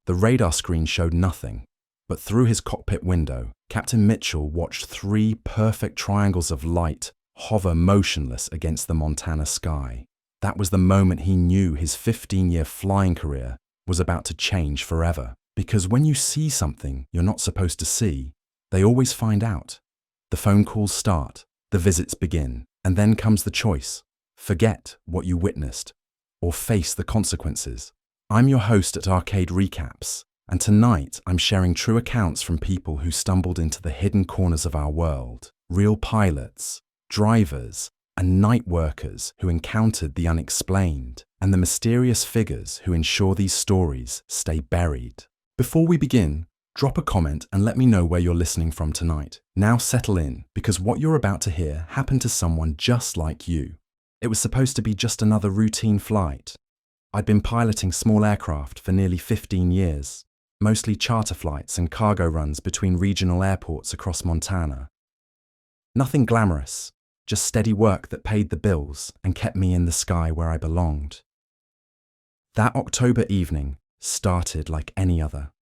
The radar screen showed nothing, but through his cockpit window, Captain Mitchell watched 3 perfect triangles of light hover motionless against the Montana sky. That was the moment he knew his 15-year flying career was about to change forever. Because when you see something you're not supposed to see, they always find out. The phone calls start, the visits begin, and then comes the choice: forget what you witnessed or face the consequences. I'm your host at Arcade Recaps, and tonight I'm sharing true accounts from people who stumbled into the hidden corners of our world, real pilots, drivers, and night workers who encountered the unexplained, and the mysterious figures who ensure these stories stay buried. Before we begin, drop a comment and let me know where you're listening from tonight. Now settle in, because what you're about to hear happened to someone just like you. It was supposed to be just another routine flight. I'd been piloting small aircraft for nearly 15 years, mostly charter flights and cargo runs between regional airports across Montana. Nothing glamorous, just steady work that paid the bills and kept me in the sky where I belonged. That October evening started like any other.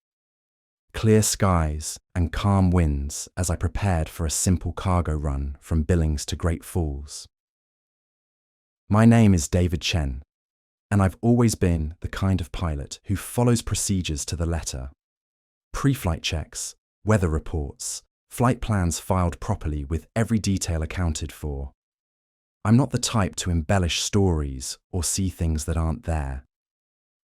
Clear skies and calm winds as I prepared for a simple cargo run from Billings to Great Falls. My name is David Chen, and I've always been the kind of pilot who follows procedures to the letter. Pre-flight checks, weather reports, flight plans filed properly with every detail accounted for. I'm not the type to embellish stories or see things that aren't there.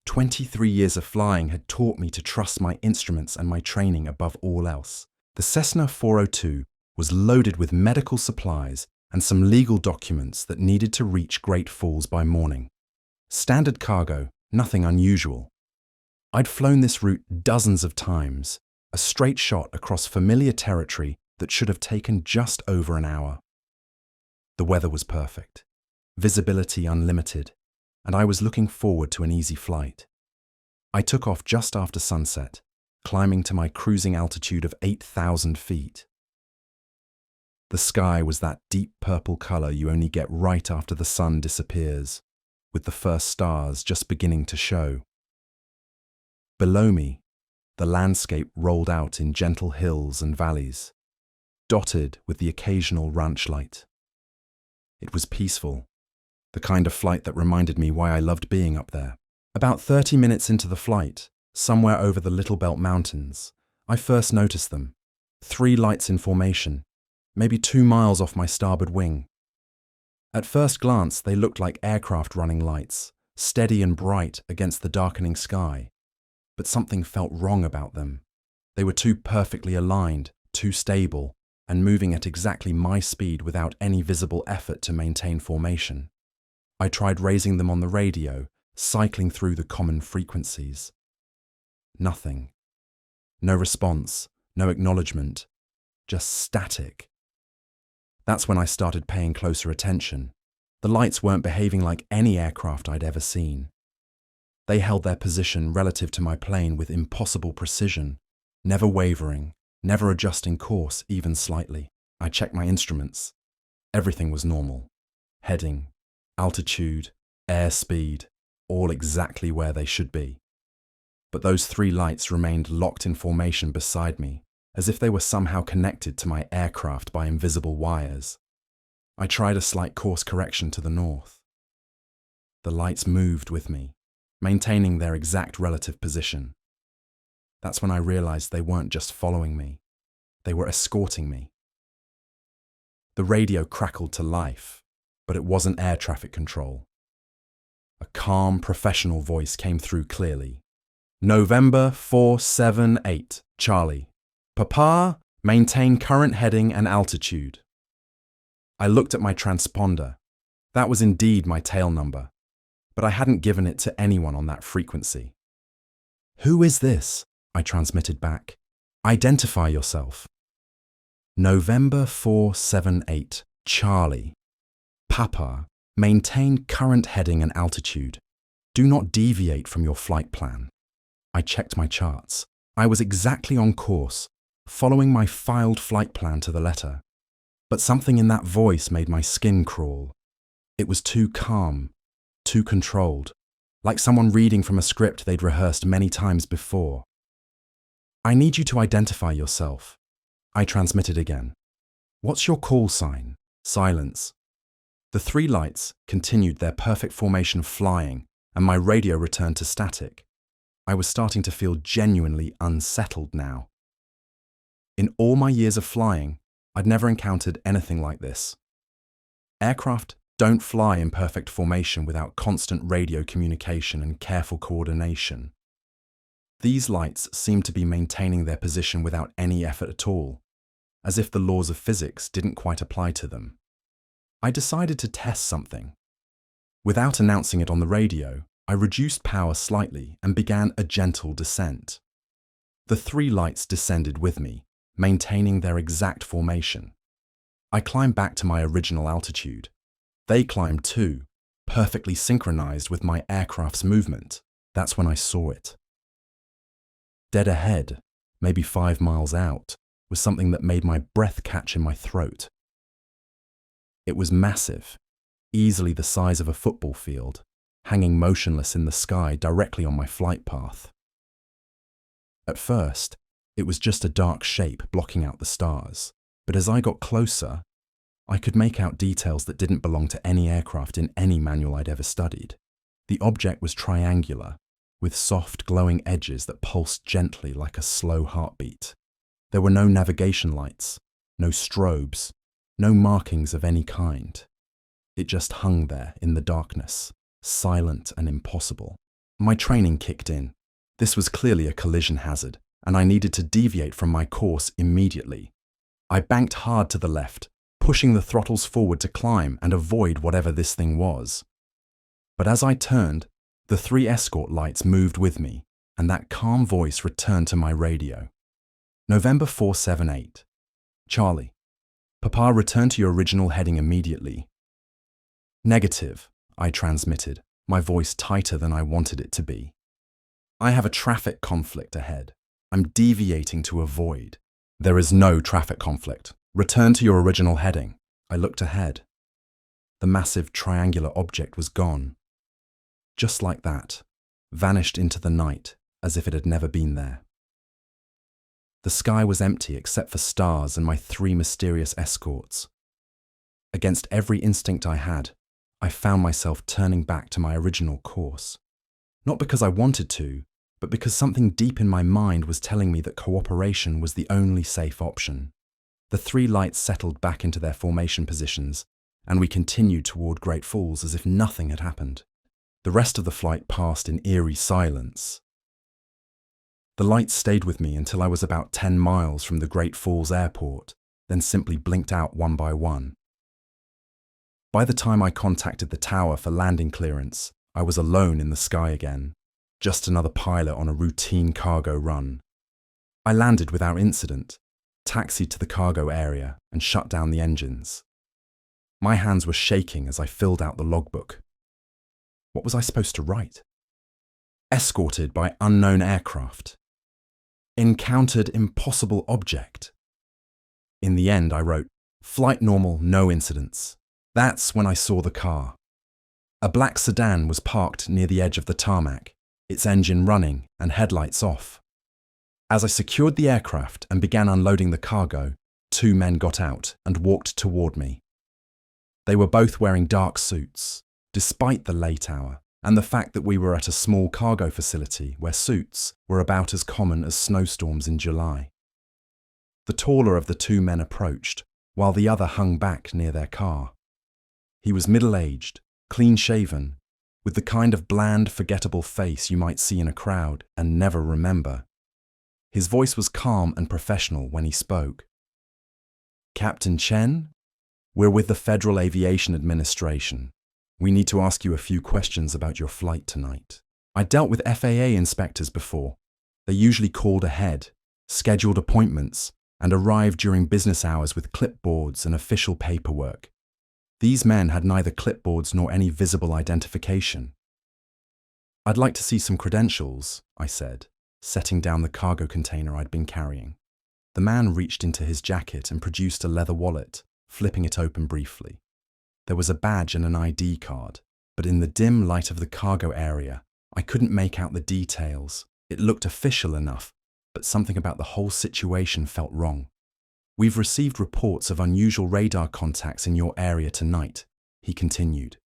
23 years of flying had taught me to trust my instruments and my training above all else. The Cessna 402 was loaded with medical supplies and some legal documents that needed to reach Great Falls by morning. Standard cargo, nothing unusual. I'd flown this route dozens of times, a straight shot across familiar territory that should have taken just over an hour. The weather was perfect, visibility unlimited, and I was looking forward to an easy flight. I took off just after sunset, climbing to my cruising altitude of 8,000 feet. The sky was that deep purple color you only get right after the sun disappears, with the first stars just beginning to show. Below me, the landscape rolled out in gentle hills and valleys, dotted with the occasional ranch light. It was peaceful, the kind of flight that reminded me why I loved being up there. About 30 minutes into the flight, somewhere over the Little Belt Mountains, I first noticed them. 3 lights in formation, maybe 2 miles off my starboard wing. At first glance, they looked like aircraft running lights, steady and bright against the darkening sky. But something felt wrong about them. They were too perfectly aligned, too stable, and moving at exactly my speed without any visible effort to maintain formation. I tried raising them on the radio, cycling through the common frequencies. Nothing. No response, no acknowledgement, just static. That's when I started paying closer attention. The lights weren't behaving like any aircraft I'd ever seen. They held their position relative to my plane with impossible precision, never wavering, never adjusting course even slightly. I checked my instruments. Everything was normal. Heading, altitude, airspeed, all exactly where they should be. But those 3 lights remained locked in formation beside me, as if they were somehow connected to my aircraft by invisible wires. I tried a slight course correction to the north. The lights moved with me, maintaining their exact relative position. That's when I realized they weren't just following me, they were escorting me. The radio crackled to life, but it wasn't air traffic control. A calm, professional voice came through clearly. November 478, Charlie. Papa, maintain current heading and altitude. I looked at my transponder. That was indeed my tail number, but I hadn't given it to anyone on that frequency. Who is this? I transmitted back. Identify yourself. November 478, Charlie. Papa, maintain current heading and altitude. Do not deviate from your flight plan. I checked my charts. I was exactly on course, following my filed flight plan to the letter. But something in that voice made my skin crawl. It was too calm, too controlled, like someone reading from a script they'd rehearsed many times before. "I need you to identify yourself," I transmitted again. "What's your call sign?" Silence. The three lights continued their perfect formation of flying, and my radio returned to static. I was starting to feel genuinely unsettled now. In all my years of flying, I'd never encountered anything like this. Aircraft don't fly in perfect formation without constant radio communication and careful coordination. These lights seemed to be maintaining their position without any effort at all, as if the laws of physics didn't quite apply to them. I decided to test something. Without announcing it on the radio, I reduced power slightly and began a gentle descent. The three lights descended with me, maintaining their exact formation. I climbed back to my original altitude. They climbed too, perfectly synchronized with my aircraft's movement. That's when I saw it. Dead ahead, maybe 5 miles out, was something that made my breath catch in my throat. It was massive, easily the size of a football field, hanging motionless in the sky directly on my flight path. At first, it was just a dark shape blocking out the stars, but as I got closer, I could make out details that didn't belong to any aircraft in any manual I'd ever studied. The object was triangular, with soft, glowing edges that pulsed gently like a slow heartbeat. There were no navigation lights, no strobes, no markings of any kind. It just hung there in the darkness, silent and impossible. My training kicked in. This was clearly a collision hazard, and I needed to deviate from my course immediately. I banked hard to the left, pushing the throttles forward to climb and avoid whatever this thing was. But as I turned, the three escort lights moved with me, and that calm voice returned to my radio. November 478. Charlie, Papa, return to your original heading immediately. Negative, I transmitted, my voice tighter than I wanted it to be. I have a traffic conflict ahead. I'm deviating to avoid. There is no traffic conflict. Return to your original heading. I looked ahead. The massive triangular object was gone. Just like that, vanished into the night as if it had never been there. The sky was empty except for stars and my three mysterious escorts. Against every instinct I had, I found myself turning back to my original course. Not because I wanted to, but because something deep in my mind was telling me that cooperation was the only safe option. The three lights settled back into their formation positions, and we continued toward Great Falls as if nothing had happened. The rest of the flight passed in eerie silence. The lights stayed with me until I was about 10 miles from the Great Falls airport, then simply blinked out one by one. By the time I contacted the tower for landing clearance, I was alone in the sky again, just another pilot on a routine cargo run. I landed without incident, taxied to the cargo area, and shut down the engines. My hands were shaking as I filled out the logbook. What was I supposed to write? Escorted by unknown aircraft. Encountered impossible object. In the end, I wrote, flight normal, no incidents. That's when I saw the car. A black sedan was parked near the edge of the tarmac, its engine running and headlights off. As I secured the aircraft and began unloading the cargo, 2 men got out and walked toward me. They were both wearing dark suits, despite the late hour and the fact that we were at a small cargo facility where suits were about as common as snowstorms in July. The taller of the 2 men approached, while the other hung back near their car. He was middle-aged, clean-shaven, with the kind of bland, forgettable face you might see in a crowd and never remember. His voice was calm and professional when he spoke. Captain Chen, we're with the Federal Aviation Administration. We need to ask you a few questions about your flight tonight. I dealt with FAA inspectors before. They usually called ahead, scheduled appointments, and arrived during business hours with clipboards and official paperwork. These men had neither clipboards nor any visible identification. I'd like to see some credentials, I said, setting down the cargo container I'd been carrying. The man reached into his jacket and produced a leather wallet, flipping it open briefly. There was a badge and an ID card, but in the dim light of the cargo area, I couldn't make out the details. It looked official enough, but something about the whole situation felt wrong. "We've received reports of unusual radar contacts in your area tonight," he continued.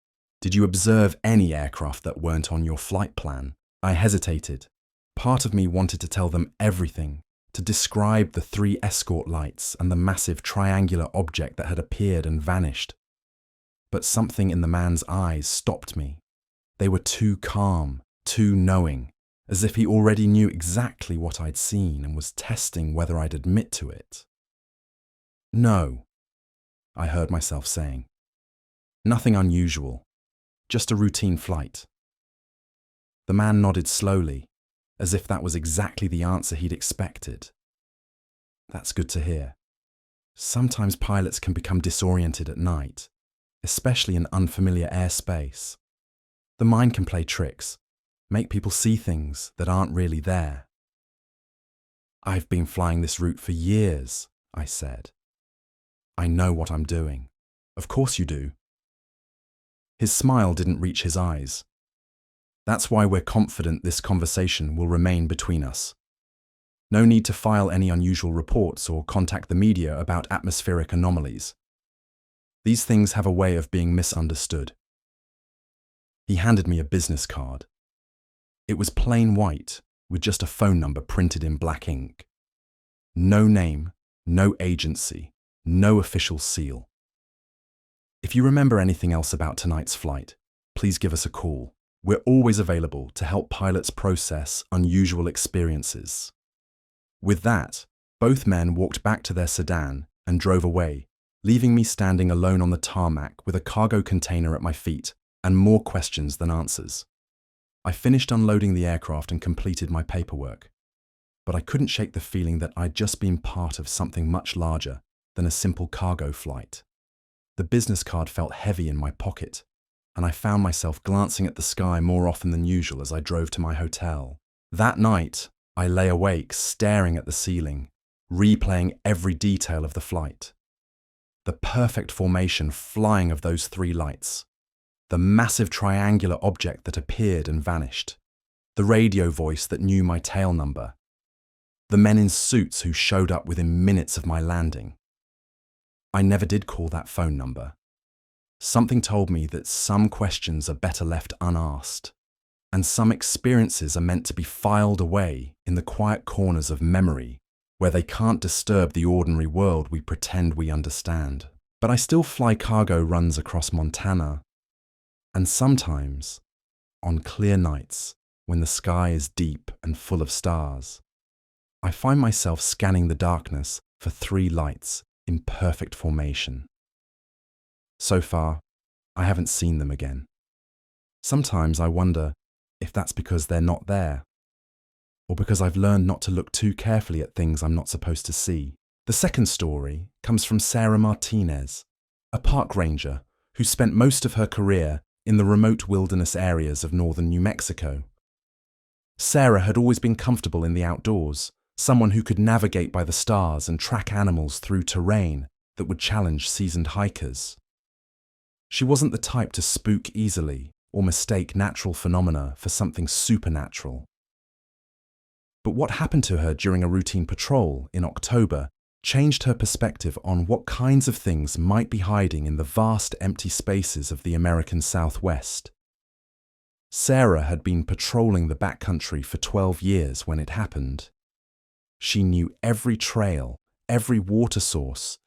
"Did you observe any aircraft that weren't on your flight plan?" I hesitated. Part of me wanted to tell them everything, to describe the 3 escort lights and the massive triangular object that had appeared and vanished. But something in the man's eyes stopped me. They were too calm, too knowing, as if he already knew exactly what I'd seen and was testing whether I'd admit to it. "No," I heard myself saying. "Nothing unusual, just a routine flight." The man nodded slowly, as if that was exactly the answer he'd expected. "That's good to hear. Sometimes pilots can become disoriented at night, especially in unfamiliar airspace. The mind can play tricks, make people see things that aren't really there." "I've been flying this route for years," I said. "I know what I'm doing." "Of course you do." His smile didn't reach his eyes. "That's why we're confident this conversation will remain between us. No need to file any unusual reports or contact the media about atmospheric anomalies. These things have a way of being misunderstood." He handed me a business card. It was plain white, with just a phone number printed in black ink. No name, no agency, no official seal. "If you remember anything else about tonight's flight, please give us a call. We're always available to help pilots process unusual experiences." With that, both men walked back to their sedan and drove away, leaving me standing alone on the tarmac with a cargo container at my feet and more questions than answers. I finished unloading the aircraft and completed my paperwork, but I couldn't shake the feeling that I'd just been part of something much larger than a simple cargo flight. The business card felt heavy in my pocket, and I found myself glancing at the sky more often than usual as I drove to my hotel. That night, I lay awake staring at the ceiling, replaying every detail of the flight. The perfect formation flying of those 3 lights, the massive triangular object that appeared and vanished, the radio voice that knew my tail number, the men in suits who showed up within minutes of my landing. I never did call that phone number. Something told me that some questions are better left unasked, and some experiences are meant to be filed away in the quiet corners of memory where they can't disturb the ordinary world we pretend we understand. But I still fly cargo runs across Montana, and sometimes, on clear nights when the sky is deep and full of stars, I find myself scanning the darkness for 3 lights in perfect formation. So far, I haven't seen them again. Sometimes I wonder if that's because they're not there, or because I've learned not to look too carefully at things I'm not supposed to see. The second story comes from Sarah Martinez, a park ranger who spent most of her career in the remote wilderness areas of northern New Mexico. Sarah had always been comfortable in the outdoors, someone who could navigate by the stars and track animals through terrain that would challenge seasoned hikers. She wasn't the type to spook easily or mistake natural phenomena for something supernatural. But what happened to her during a routine patrol in October changed her perspective on what kinds of things might be hiding in the vast empty spaces of the American Southwest. Sarah had been patrolling the backcountry for 12 years when it happened. She knew every trail, every water source,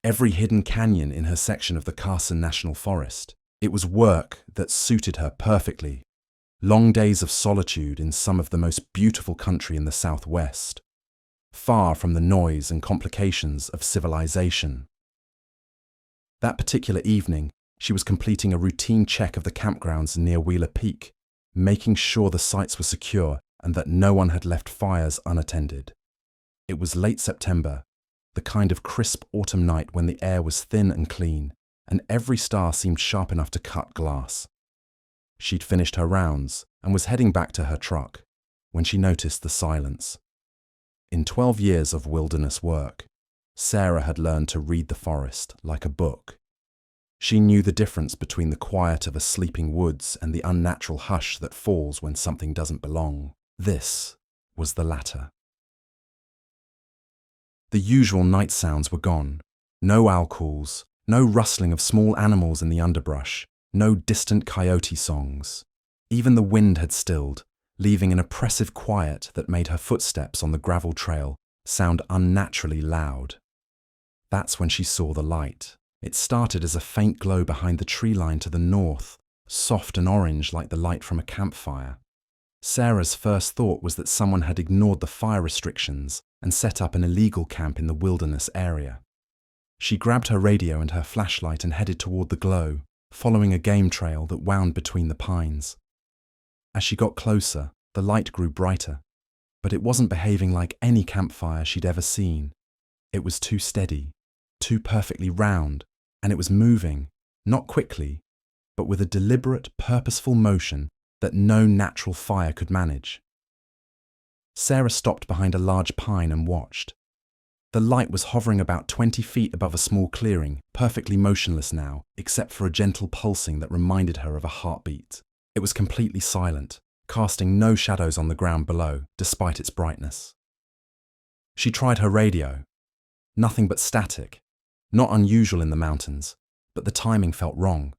every hidden canyon in her section of the Carson National Forest. It was work that suited her perfectly. Long days of solitude in some of the most beautiful country in the Southwest, far from the noise and complications of civilization. That particular evening, she was completing a routine check of the campgrounds near Wheeler Peak, making sure the sites were secure and that no one had left fires unattended. It was late September, the kind of crisp autumn night when the air was thin and clean, and every star seemed sharp enough to cut glass. She'd finished her rounds and was heading back to her truck when she noticed the silence. In 12 years of wilderness work, Sarah had learned to read the forest like a book. She knew the difference between the quiet of a sleeping woods and the unnatural hush that falls when something doesn't belong. This was the latter. The usual night sounds were gone. No owl calls, no rustling of small animals in the underbrush, no distant coyote songs. Even the wind had stilled, leaving an oppressive quiet that made her footsteps on the gravel trail sound unnaturally loud. That's when she saw the light. It started as a faint glow behind the tree line to the north, soft and orange like the light from a campfire. Sarah's first thought was that someone had ignored the fire restrictions and set up an illegal camp in the wilderness area. She grabbed her radio and her flashlight and headed toward the glow, following a game trail that wound between the pines. As she got closer, the light grew brighter, but it wasn't behaving like any campfire she'd ever seen. It was too steady, too perfectly round, and it was moving, not quickly, but with a deliberate, purposeful motion that no natural fire could manage. Sarah stopped behind a large pine and watched. The light was hovering about 20 feet above a small clearing, perfectly motionless now, except for a gentle pulsing that reminded her of a heartbeat. It was completely silent, casting no shadows on the ground below, despite its brightness. She tried her radio. Nothing but static. Not unusual in the mountains, but the timing felt wrong.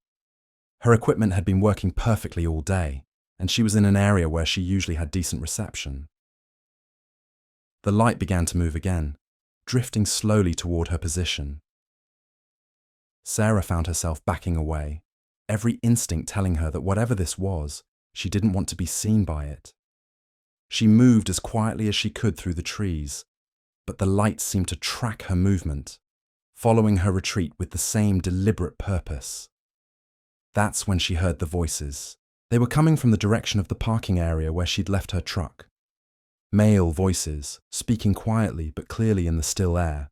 Her equipment had been working perfectly all day, and she was in an area where she usually had decent reception. The light began to move again, drifting slowly toward her position. Sarah found herself backing away, every instinct telling her that whatever this was, she didn't want to be seen by it. She moved as quietly as she could through the trees, but the light seemed to track her movement, following her retreat with the same deliberate purpose. That's when she heard the voices. They were coming from the direction of the parking area where she'd left her truck. Male voices, speaking quietly but clearly in the still air.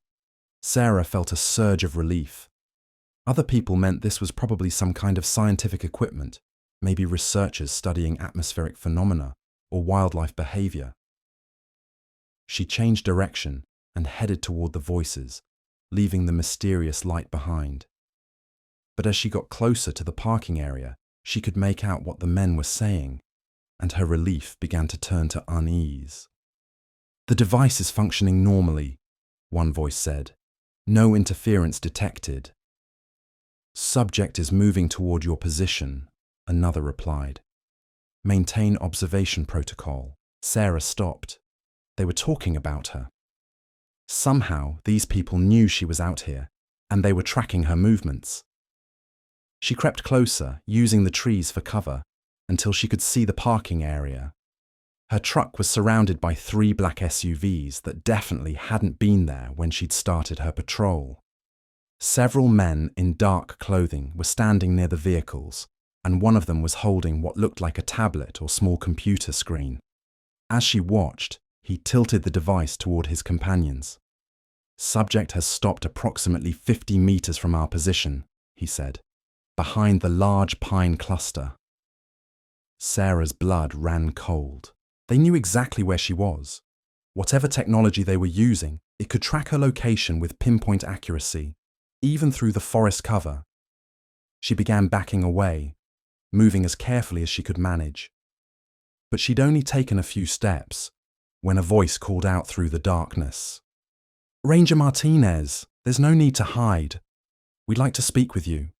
Sarah felt a surge of relief. Other people meant this was probably some kind of scientific equipment, maybe researchers studying atmospheric phenomena or wildlife behavior. She changed direction and headed toward the voices, leaving the mysterious light behind. But as she got closer to the parking area, she could make out what the men were saying, and her relief began to turn to unease. "The device is functioning normally," one voice said. "No interference detected." "Subject is moving toward your position," another replied. "Maintain observation protocol." Sarah stopped. They were talking about her. Somehow, these people knew she was out here, and they were tracking her movements. She crept closer, using the trees for cover, until she could see the parking area. Her truck was surrounded by 3 black SUVs that definitely hadn't been there when she'd started her patrol. Several men in dark clothing were standing near the vehicles, and one of them was holding what looked like a tablet or small computer screen. As she watched, he tilted the device toward his companions. "Subject has stopped approximately 50 meters from our position," he said, "behind the large pine cluster." Sarah's blood ran cold. They knew exactly where she was. Whatever technology they were using, it could track her location with pinpoint accuracy, even through the forest cover. She began backing away, moving as carefully as she could manage. But she'd only taken a few steps when a voice called out through the darkness. "Ranger Martinez, there's no need to hide. We'd like to speak with you."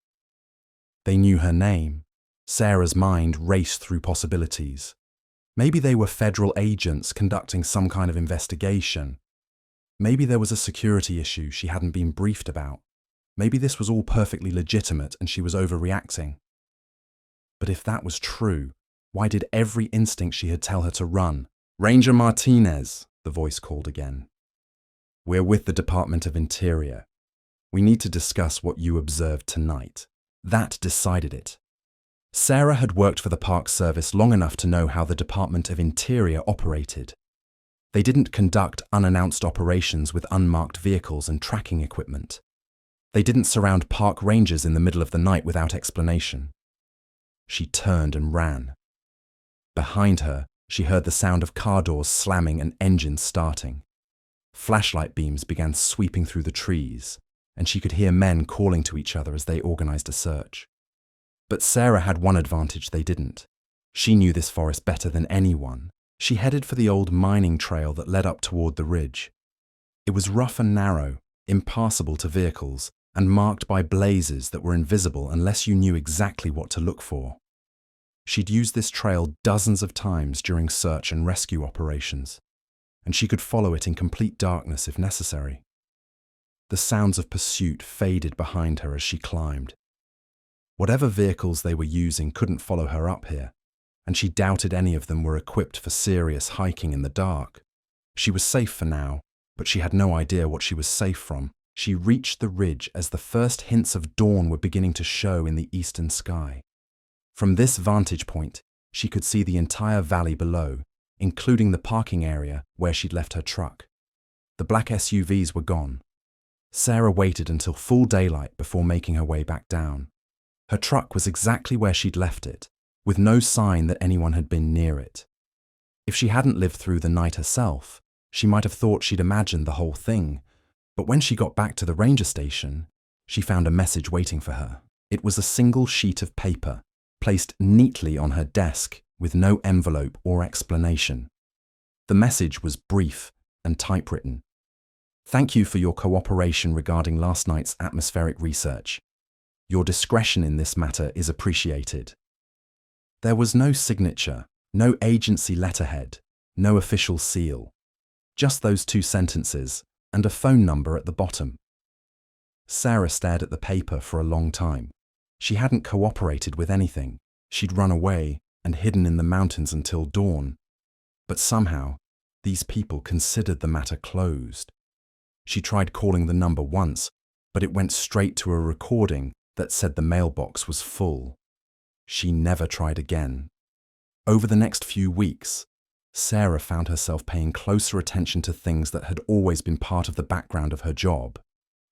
They knew her name. Sarah's mind raced through possibilities. Maybe they were federal agents conducting some kind of investigation. Maybe there was a security issue she hadn't been briefed about. Maybe this was all perfectly legitimate and she was overreacting. But if that was true, why did every instinct she had tell her to run? "Ranger Martinez," the voice called again. "We're with the Department of Interior. We need to discuss what you observed tonight." That decided it. Sarah had worked for the Park Service long enough to know how the Department of Interior operated. They didn't conduct unannounced operations with unmarked vehicles and tracking equipment. They didn't surround park rangers in the middle of the night without explanation. She turned and ran. Behind her, she heard the sound of car doors slamming and engines starting. Flashlight beams began sweeping through the trees, and she could hear men calling to each other as they organized a search. But Sarah had one advantage they didn't. She knew this forest better than anyone. She headed for the old mining trail that led up toward the ridge. It was rough and narrow, impassable to vehicles, and marked by blazes that were invisible unless you knew exactly what to look for. She'd used this trail dozens of times during search and rescue operations, and she could follow it in complete darkness if necessary. The sounds of pursuit faded behind her as she climbed. Whatever vehicles they were using couldn't follow her up here, and she doubted any of them were equipped for serious hiking in the dark. She was safe for now, but she had no idea what she was safe from. She reached the ridge as the first hints of dawn were beginning to show in the eastern sky. From this vantage point, she could see the entire valley below, including the parking area where she'd left her truck. The black SUVs were gone. Sarah waited until full daylight before making her way back down. Her truck was exactly where she'd left it, with no sign that anyone had been near it. If she hadn't lived through the night herself, she might have thought she'd imagined the whole thing, but when she got back to the ranger station, she found a message waiting for her. It was a single sheet of paper, placed neatly on her desk with no envelope or explanation. The message was brief and typewritten. "Thank you for your cooperation regarding last night's atmospheric research. Your discretion in this matter is appreciated." There was no signature, no agency letterhead, no official seal. Just those two sentences and a phone number at the bottom. Sarah stared at the paper for a long time. She hadn't cooperated with anything. She'd run away and hidden in the mountains until dawn. But somehow, these people considered the matter closed. She tried calling the number once, but it went straight to a recording that said the mailbox was full. She never tried again. Over the next few weeks, Sarah found herself paying closer attention to things that had always been part of the background of her job.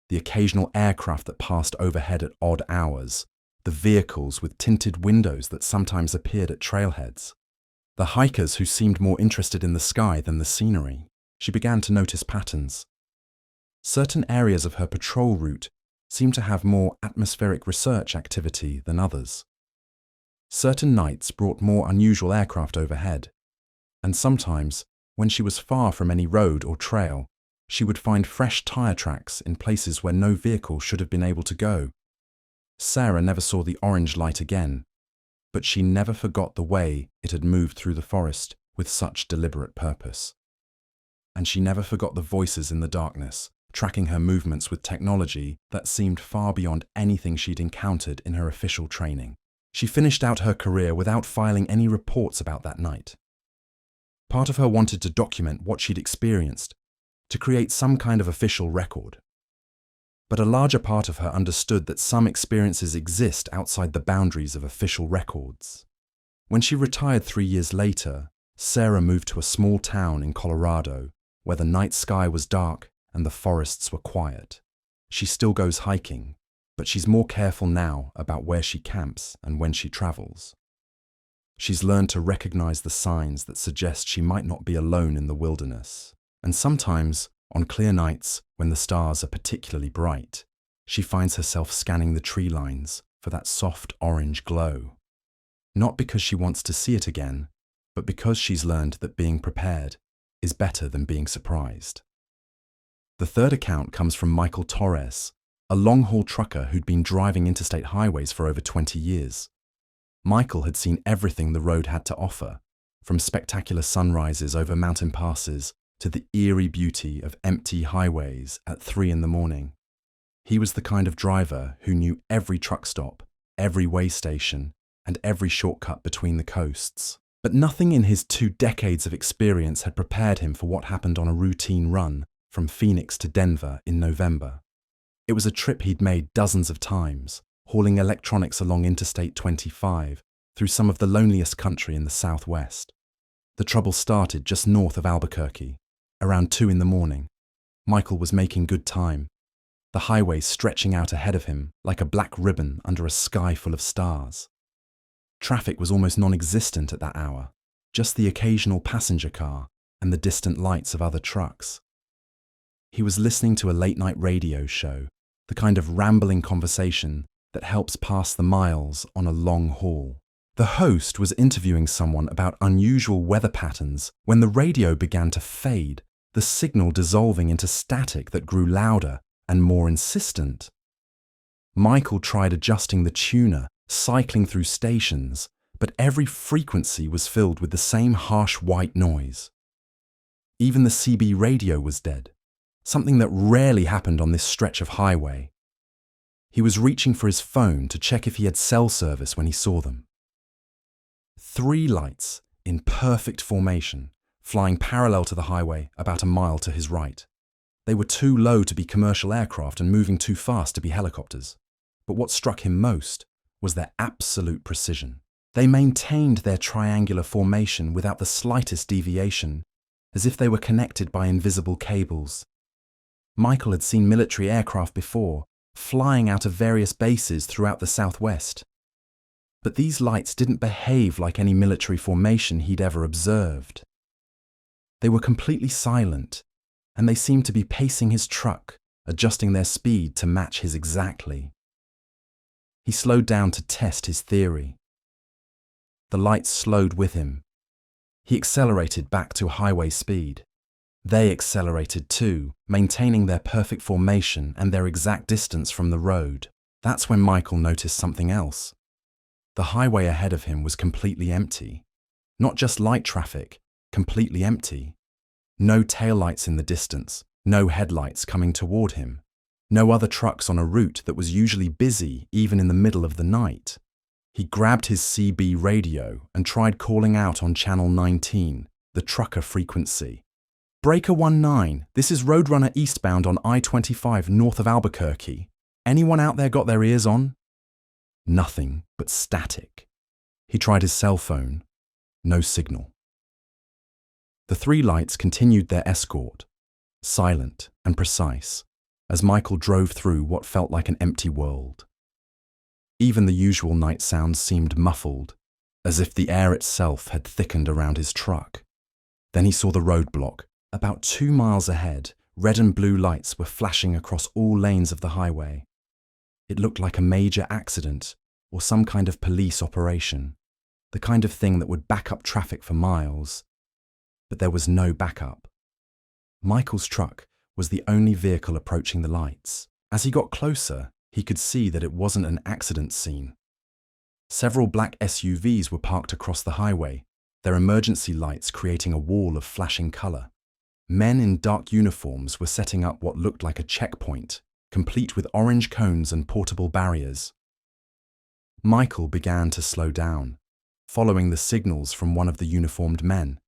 The occasional aircraft that passed overhead at odd hours, the vehicles with tinted windows that sometimes appeared at trailheads, the hikers who seemed more interested in the sky than the scenery. She began to notice patterns. Certain areas of her patrol route seemed to have more atmospheric research activity than others. Certain nights brought more unusual aircraft overhead, and sometimes, when she was far from any road or trail, she would find fresh tire tracks in places where no vehicle should have been able to go. Sarah never saw the orange light again, but she never forgot the way it had moved through the forest with such deliberate purpose. And she never forgot the voices in the darkness, tracking her movements with technology that seemed far beyond anything she'd encountered in her official training. She finished out her career without filing any reports about that night. Part of her wanted to document what she'd experienced, to create some kind of official record. But a larger part of her understood that some experiences exist outside the boundaries of official records. When she retired 3 years later, Sarah moved to a small town in Colorado, where the night sky was dark and the forests were quiet. She still goes hiking, but she's more careful now about where she camps and when she travels. She's learned to recognize the signs that suggest she might not be alone in the wilderness. And sometimes, on clear nights when the stars are particularly bright, she finds herself scanning the tree lines for that soft orange glow. Not because she wants to see it again, but because she's learned that being prepared is better than being surprised. The third account comes from Michael Torres, a long-haul trucker who'd been driving interstate highways for over 20 years. Michael had seen everything the road had to offer, from spectacular sunrises over mountain passes to the eerie beauty of empty highways at 3 a.m. He was the kind of driver who knew every truck stop, every way station, and every shortcut between the coasts. But nothing in his 2 decades of experience had prepared him for what happened on a routine run from Phoenix to Denver in November. It was a trip he'd made dozens of times, hauling electronics along Interstate 25 through some of the loneliest country in the Southwest. The trouble started just north of Albuquerque, around 2 a.m. Michael was making good time, the highway stretching out ahead of him like a black ribbon under a sky full of stars. Traffic was almost non-existent at that hour, just the occasional passenger car and the distant lights of other trucks. He was listening to a late-night radio show the kind of rambling conversation that helps pass the miles on a long haul. The host was interviewing someone about unusual weather patterns when the radio began to fade, the signal dissolving into static that grew louder and more insistent. Michael tried adjusting the tuner, cycling through stations, but every frequency was filled with the same harsh white noise. Even the CB radio was dead, something that rarely happened on this stretch of highway. He was reaching for his phone to check if he had cell service when he saw them. 3 lights in perfect formation, flying parallel to the highway about a mile to his right. They were too low to be commercial aircraft and moving too fast to be helicopters. But what struck him most was their absolute precision. They maintained their triangular formation without the slightest deviation, as if they were connected by invisible cables. Michael had seen military aircraft before, flying out of various bases throughout the southwest. But these lights didn't behave like any military formation he'd ever observed. They were completely silent, and they seemed to be pacing his truck, adjusting their speed to match his exactly. He slowed down to test his theory. The lights slowed with him. He accelerated back to highway speed. They accelerated too, maintaining their perfect formation and their exact distance from the road. That's when Michael noticed something else. The highway ahead of him was completely empty. Not just light traffic, completely empty. No taillights in the distance, no headlights coming toward him. No other trucks on a route that was usually busy even in the middle of the night. He grabbed his CB radio and tried calling out on channel 19, the trucker frequency. Breaker 19, this is Roadrunner eastbound on I-25 north of Albuquerque. Anyone out there got their ears on? Nothing but static. He tried his cell phone. No signal. The 3 lights continued their escort, silent and precise, as Michael drove through what felt like an empty world. Even the usual night sounds seemed muffled, as if the air itself had thickened around his truck. Then he saw the roadblock. About 2 miles ahead, red and blue lights were flashing across all lanes of the highway. It looked like a major accident or some kind of police operation, the kind of thing that would back up traffic for miles. But there was no backup. Michael's truck was the only vehicle approaching the lights. As he got closer, he could see that it wasn't an accident scene. Several black SUVs were parked across the highway, their emergency lights creating a wall of flashing color. Men in dark uniforms were setting up what looked like a checkpoint, complete with orange cones and portable barriers. Michael began to slow down, following the signals from one of the uniformed men.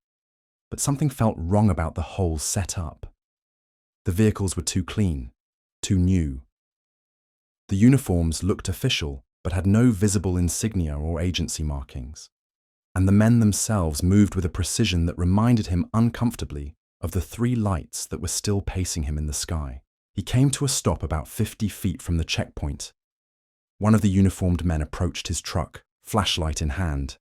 But something felt wrong about the whole setup. The vehicles were too clean, too new. The uniforms looked official, but had no visible insignia or agency markings. And the men themselves moved with a precision that reminded him uncomfortably of the 3 lights that were still pacing him in the sky. He came to a stop about 50 feet from the checkpoint. One of the uniformed men approached his truck, flashlight in hand.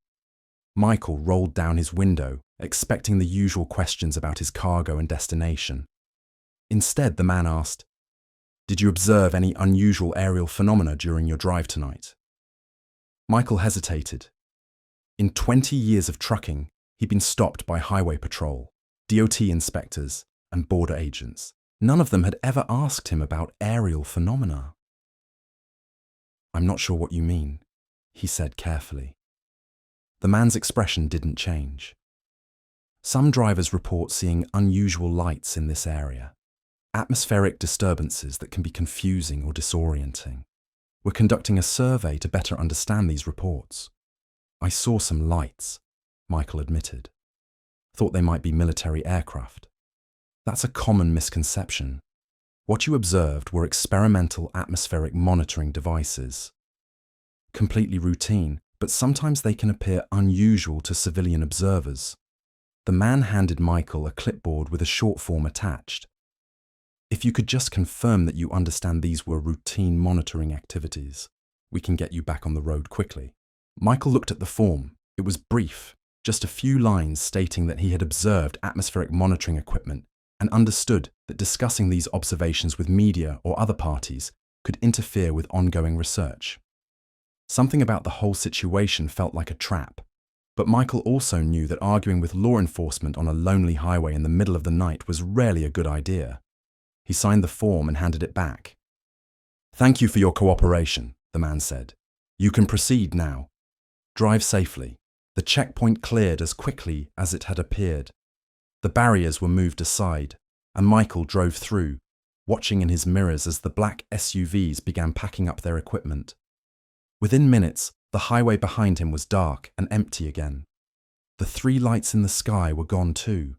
Michael rolled down his window, expecting the usual questions about his cargo and destination. Instead, the man asked, "Did you observe any unusual aerial phenomena during your drive tonight?" Michael hesitated. In 20 years of trucking, he'd been stopped by highway patrol, DOT inspectors, and border agents. None of them had ever asked him about aerial phenomena. "I'm not sure what you mean," he said carefully. The man's expression didn't change. Some drivers report seeing unusual lights in this area. Atmospheric disturbances that can be confusing or disorienting. We're conducting a survey to better understand these reports. "I saw some lights," Michael admitted. "Thought they might be military aircraft." That's a common misconception. What you observed were experimental atmospheric monitoring devices. Completely routine, but sometimes they can appear unusual to civilian observers. The man handed Michael a clipboard with a short form attached. "If you could just confirm that you understand these were routine monitoring activities, we can get you back on the road quickly." Michael looked at the form. It was brief, just a few lines stating that he had observed atmospheric monitoring equipment and understood that discussing these observations with media or other parties could interfere with ongoing research. Something about the whole situation felt like a trap, but Michael also knew that arguing with law enforcement on a lonely highway in the middle of the night was rarely a good idea. He signed the form and handed it back. "Thank you for your cooperation," the man said. "You can proceed now. Drive safely." The checkpoint cleared as quickly as it had appeared. The barriers were moved aside, and Michael drove through, watching in his mirrors as the black SUVs began packing up their equipment. Within minutes, the highway behind him was dark and empty again. The 3 lights in the sky were gone too.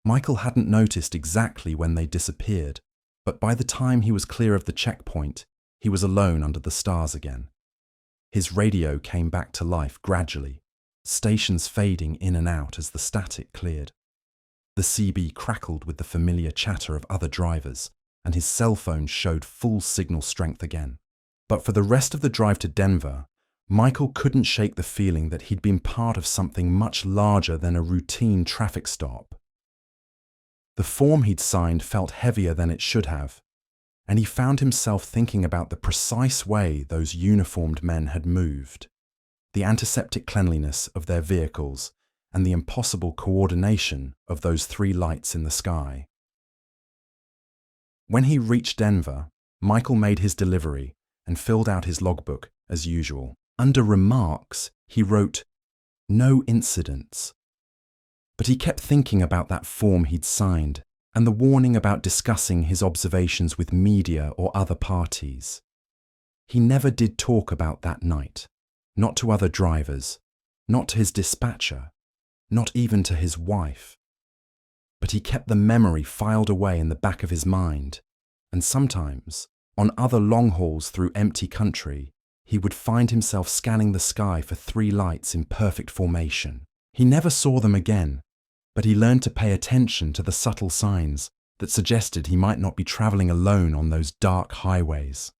Michael hadn't noticed exactly when they disappeared, but by the time he was clear of the checkpoint, he was alone under the stars again. His radio came back to life gradually, stations fading in and out as the static cleared. The CB crackled with the familiar chatter of other drivers, and his cell phone showed full signal strength again. But for the rest of the drive to Denver, Michael couldn't shake the feeling that he'd been part of something much larger than a routine traffic stop. The form he'd signed felt heavier than it should have, and he found himself thinking about the precise way those uniformed men had moved, the antiseptic cleanliness of their vehicles, and the impossible coordination of those 3 lights in the sky. When he reached Denver, Michael made his delivery and filled out his logbook as usual. Under remarks, he wrote, "No incidents." But he kept thinking about that form he'd signed and the warning about discussing his observations with media or other parties. He never did talk about that night, not to other drivers, not to his dispatcher, not even to his wife. But he kept the memory filed away in the back of his mind, and sometimes, on other long hauls through empty country, he would find himself scanning the sky for 3 lights in perfect formation. He never saw them again, but he learned to pay attention to the subtle signs that suggested he might not be traveling alone on those dark highways.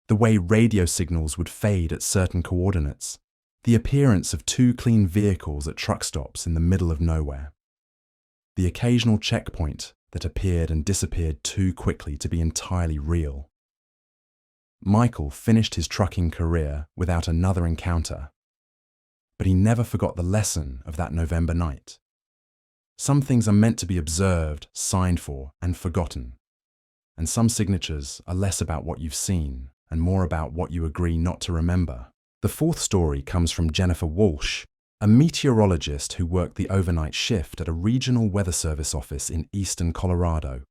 The way radio signals would fade at certain coordinates, the appearance of 2 clean vehicles at truck stops in the middle of nowhere, the occasional checkpoint that appeared and disappeared too quickly to be entirely real. Michael finished his trucking career without another encounter, but he never forgot the lesson of that November night. Some things are meant to be observed, signed for, and forgotten, and some signatures are less about what you've seen and more about what you agree not to remember. The 4th story comes from Jennifer Walsh, a meteorologist who worked the overnight shift at a regional weather service office in eastern Colorado.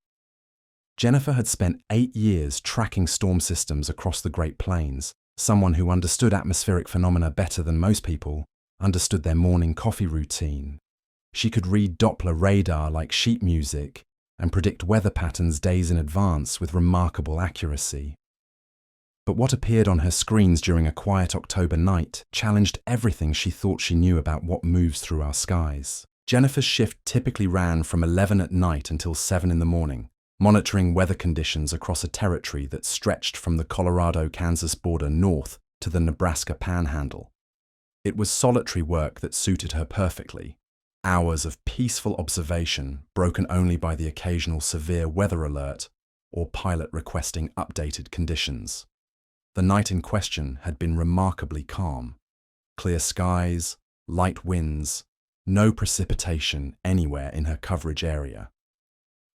Jennifer had spent 8 years tracking storm systems across the Great Plains, someone who understood atmospheric phenomena better than most people, understood their morning coffee routine. She could read Doppler radar like sheet music and predict weather patterns days in advance with remarkable accuracy. But what appeared on her screens during a quiet October night challenged everything she thought she knew about what moves through our skies. Jennifer's shift typically ran from 11 at night until 7 in the morning, monitoring weather conditions across a territory that stretched from the Colorado-Kansas border north to the Nebraska Panhandle. It was solitary work that suited her perfectly, hours of peaceful observation broken only by the occasional severe weather alert or pilot requesting updated conditions. The night in question had been remarkably calm. Clear skies, light winds, no precipitation anywhere in her coverage area.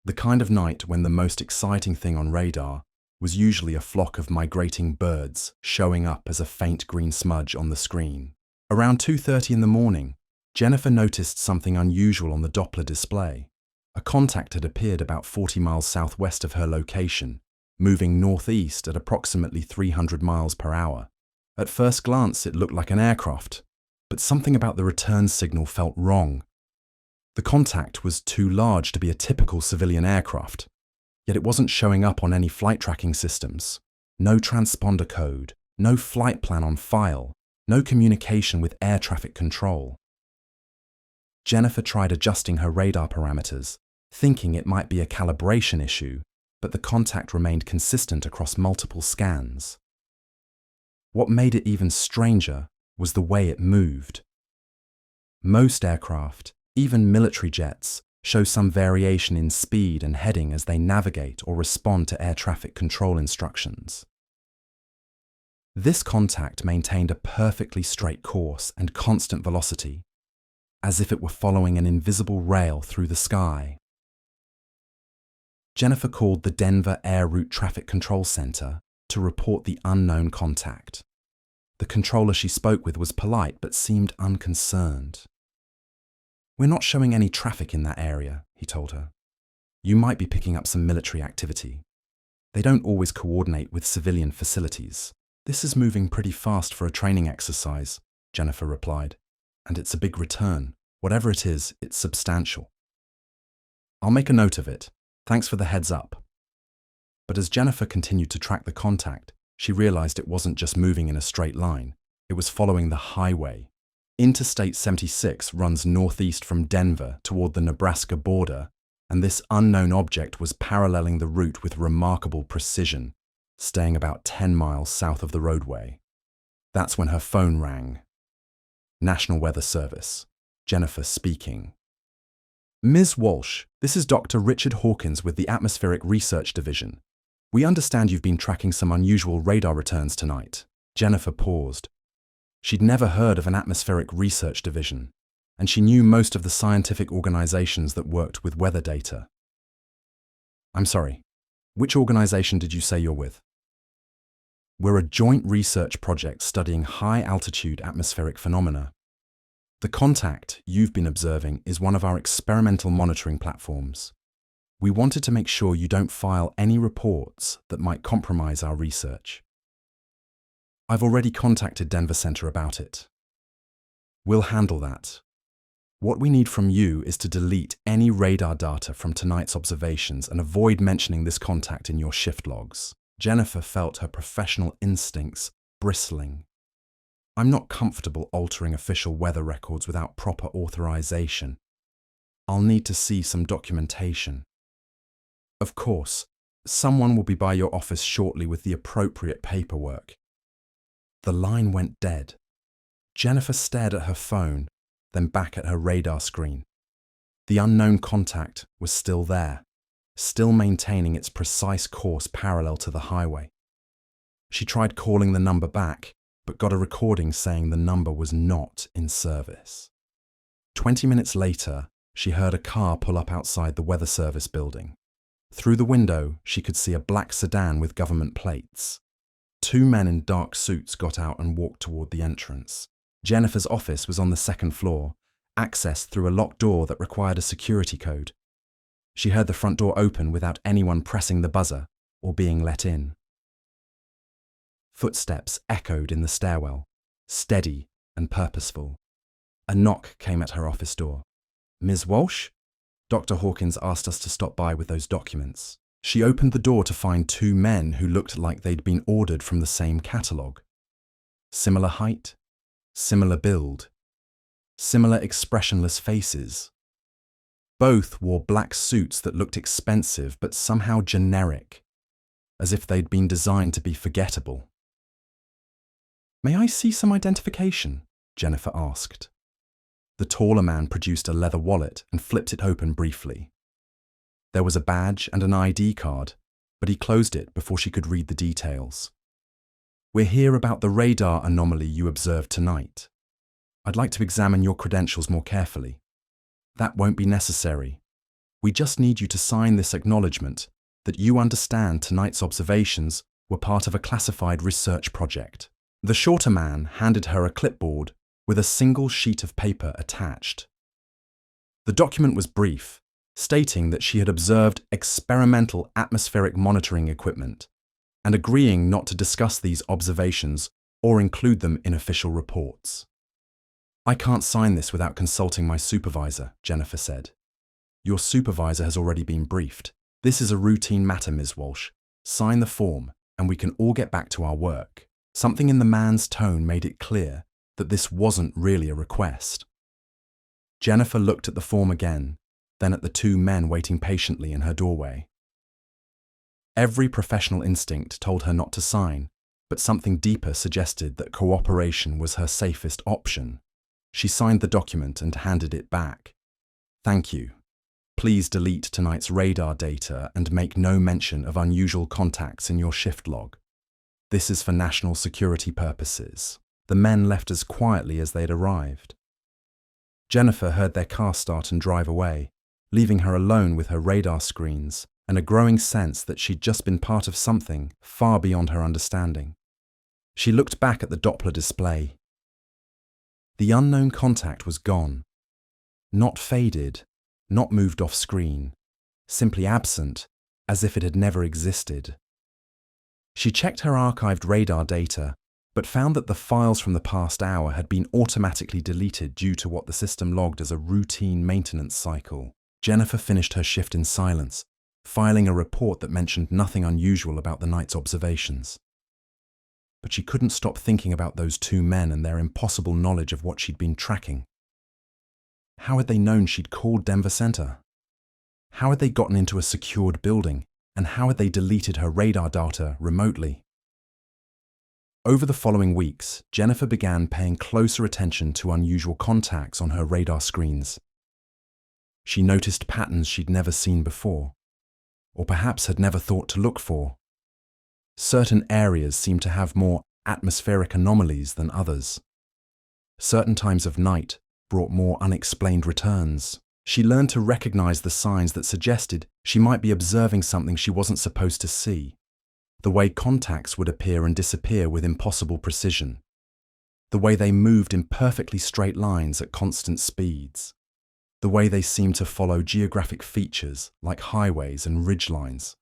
The kind of night when the most exciting thing on radar was usually a flock of migrating birds showing up as a faint green smudge on the screen. Around 2:30 in the morning, Jennifer noticed something unusual on the Doppler display. A contact had appeared about 40 miles southwest of her location, moving northeast at approximately 300 miles per hour. At first glance, it looked like an aircraft, but something about the return signal felt wrong. The contact was too large to be a typical civilian aircraft, yet it wasn't showing up on any flight tracking systems. No transponder code, no flight plan on file, no communication with air traffic control. Jennifer tried adjusting her radar parameters, thinking it might be a calibration issue, but the contact remained consistent across multiple scans. What made it even stranger was the way it moved. Most aircraft, even military jets, show some variation in speed and heading as they navigate or respond to air traffic control instructions. This contact maintained a perfectly straight course and constant velocity, as if it were following an invisible rail through the sky. Jennifer called the Denver Air Route Traffic Control Center to report the unknown contact. The controller she spoke with was polite but seemed unconcerned. "We're not showing any traffic in that area," he told her. "You might be picking up some military activity. They don't always coordinate with civilian facilities." "This is moving pretty fast for a training exercise," Jennifer replied. "And it's a big return. Whatever it is, it's substantial." "I'll make a note of it. Thanks for the heads up." But as Jennifer continued to track the contact, she realized it wasn't just moving in a straight line. It was following the highway. Interstate 76 runs northeast from Denver toward the Nebraska border, and this unknown object was paralleling the route with remarkable precision, staying about 10 miles south of the roadway. That's when her phone rang. National Weather Service. Jennifer speaking. "Ms. Walsh, this is Dr. Richard Hawkins with the Atmospheric Research Division. We understand you've been tracking some unusual radar returns tonight." Jennifer paused. She'd never heard of an atmospheric research division, and she knew most of the scientific organizations that worked with weather data. "I'm sorry, which organization did you say you're with?" "We're a joint research project studying high-altitude atmospheric phenomena. The contact you've been observing is one of our experimental monitoring platforms. We wanted to make sure you don't file any reports that might compromise our research." "I've already contacted Denver Center about it. We'll handle that. What we need from you is to delete any radar data from tonight's observations and avoid mentioning this contact in your shift logs." Jennifer felt her professional instincts bristling. "I'm not comfortable altering official weather records without proper authorization. I'll need to see some documentation." "Of course, someone will be by your office shortly with the appropriate paperwork." The line went dead. Jennifer stared at her phone, then back at her radar screen. The unknown contact was still there, still maintaining its precise course parallel to the highway. She tried calling the number back, but got a recording saying the number was not in service. 20 minutes later, she heard a car pull up outside the Weather Service building. Through the window, she could see a black sedan with government plates. 2 men in dark suits got out and walked toward the entrance. Jennifer's office was on the second floor, accessed through a locked door that required a security code. She heard the front door open without anyone pressing the buzzer or being let in. Footsteps echoed in the stairwell, steady and purposeful. A knock came at her office door. "Ms. Walsh?" "Dr. Hawkins asked us to stop by with those documents." She opened the door to find 2 men who looked like they'd been ordered from the same catalogue. Similar height, similar build, similar expressionless faces. Both wore black suits that looked expensive but somehow generic, as if they'd been designed to be forgettable. "May I see some identification?" Jennifer asked. The taller man produced a leather wallet and flipped it open briefly. There was a badge and an ID card, but he closed it before she could read the details. "We're here about the radar anomaly you observed tonight. I'd like to examine your credentials more carefully." "That won't be necessary. We just need you to sign this acknowledgement that you understand tonight's observations were part of a classified research project." The shorter man handed her a clipboard with a single sheet of paper attached. The document was brief, stating that she had observed experimental atmospheric monitoring equipment and agreeing not to discuss these observations or include them in official reports. "I can't sign this without consulting my supervisor," Jennifer said. "Your supervisor has already been briefed. This is a routine matter, Ms. Walsh. Sign the form and we can all get back to our work." Something in the man's tone made it clear that this wasn't really a request. Jennifer looked at the form again, then at the 2 men waiting patiently in her doorway. Every professional instinct told her not to sign, but something deeper suggested that cooperation was her safest option. She signed the document and handed it back. "Thank you. Please delete tonight's radar data and make no mention of unusual contacts in your shift log." This is for national security purposes. The men left as quietly as they'd arrived. Jennifer heard their car start and drive away, leaving her alone with her radar screens and a growing sense that she'd just been part of something far beyond her understanding. She looked back at the Doppler display. The unknown contact was gone. Not faded, not moved off screen, simply absent, as if it had never existed. She checked her archived radar data, but found that the files from the past hour had been automatically deleted due to what the system logged as a routine maintenance cycle. Jennifer finished her shift in silence, filing a report that mentioned nothing unusual about the night's observations. But she couldn't stop thinking about those two men and their impossible knowledge of what she'd been tracking. How had they known she'd called Denver Center? How had they gotten into a secured building? And how had they deleted her radar data remotely? Over the following weeks, Jennifer began paying closer attention to unusual contacts on her radar screens. She noticed patterns she'd never seen before, or perhaps had never thought to look for. Certain areas seemed to have more atmospheric anomalies than others. Certain times of night brought more unexplained returns. She learned to recognize the signs that suggested she might be observing something she wasn't supposed to see. The way contacts would appear and disappear with impossible precision. The way they moved in perfectly straight lines at constant speeds. The way they seemed to follow geographic features like highways and ridgelines.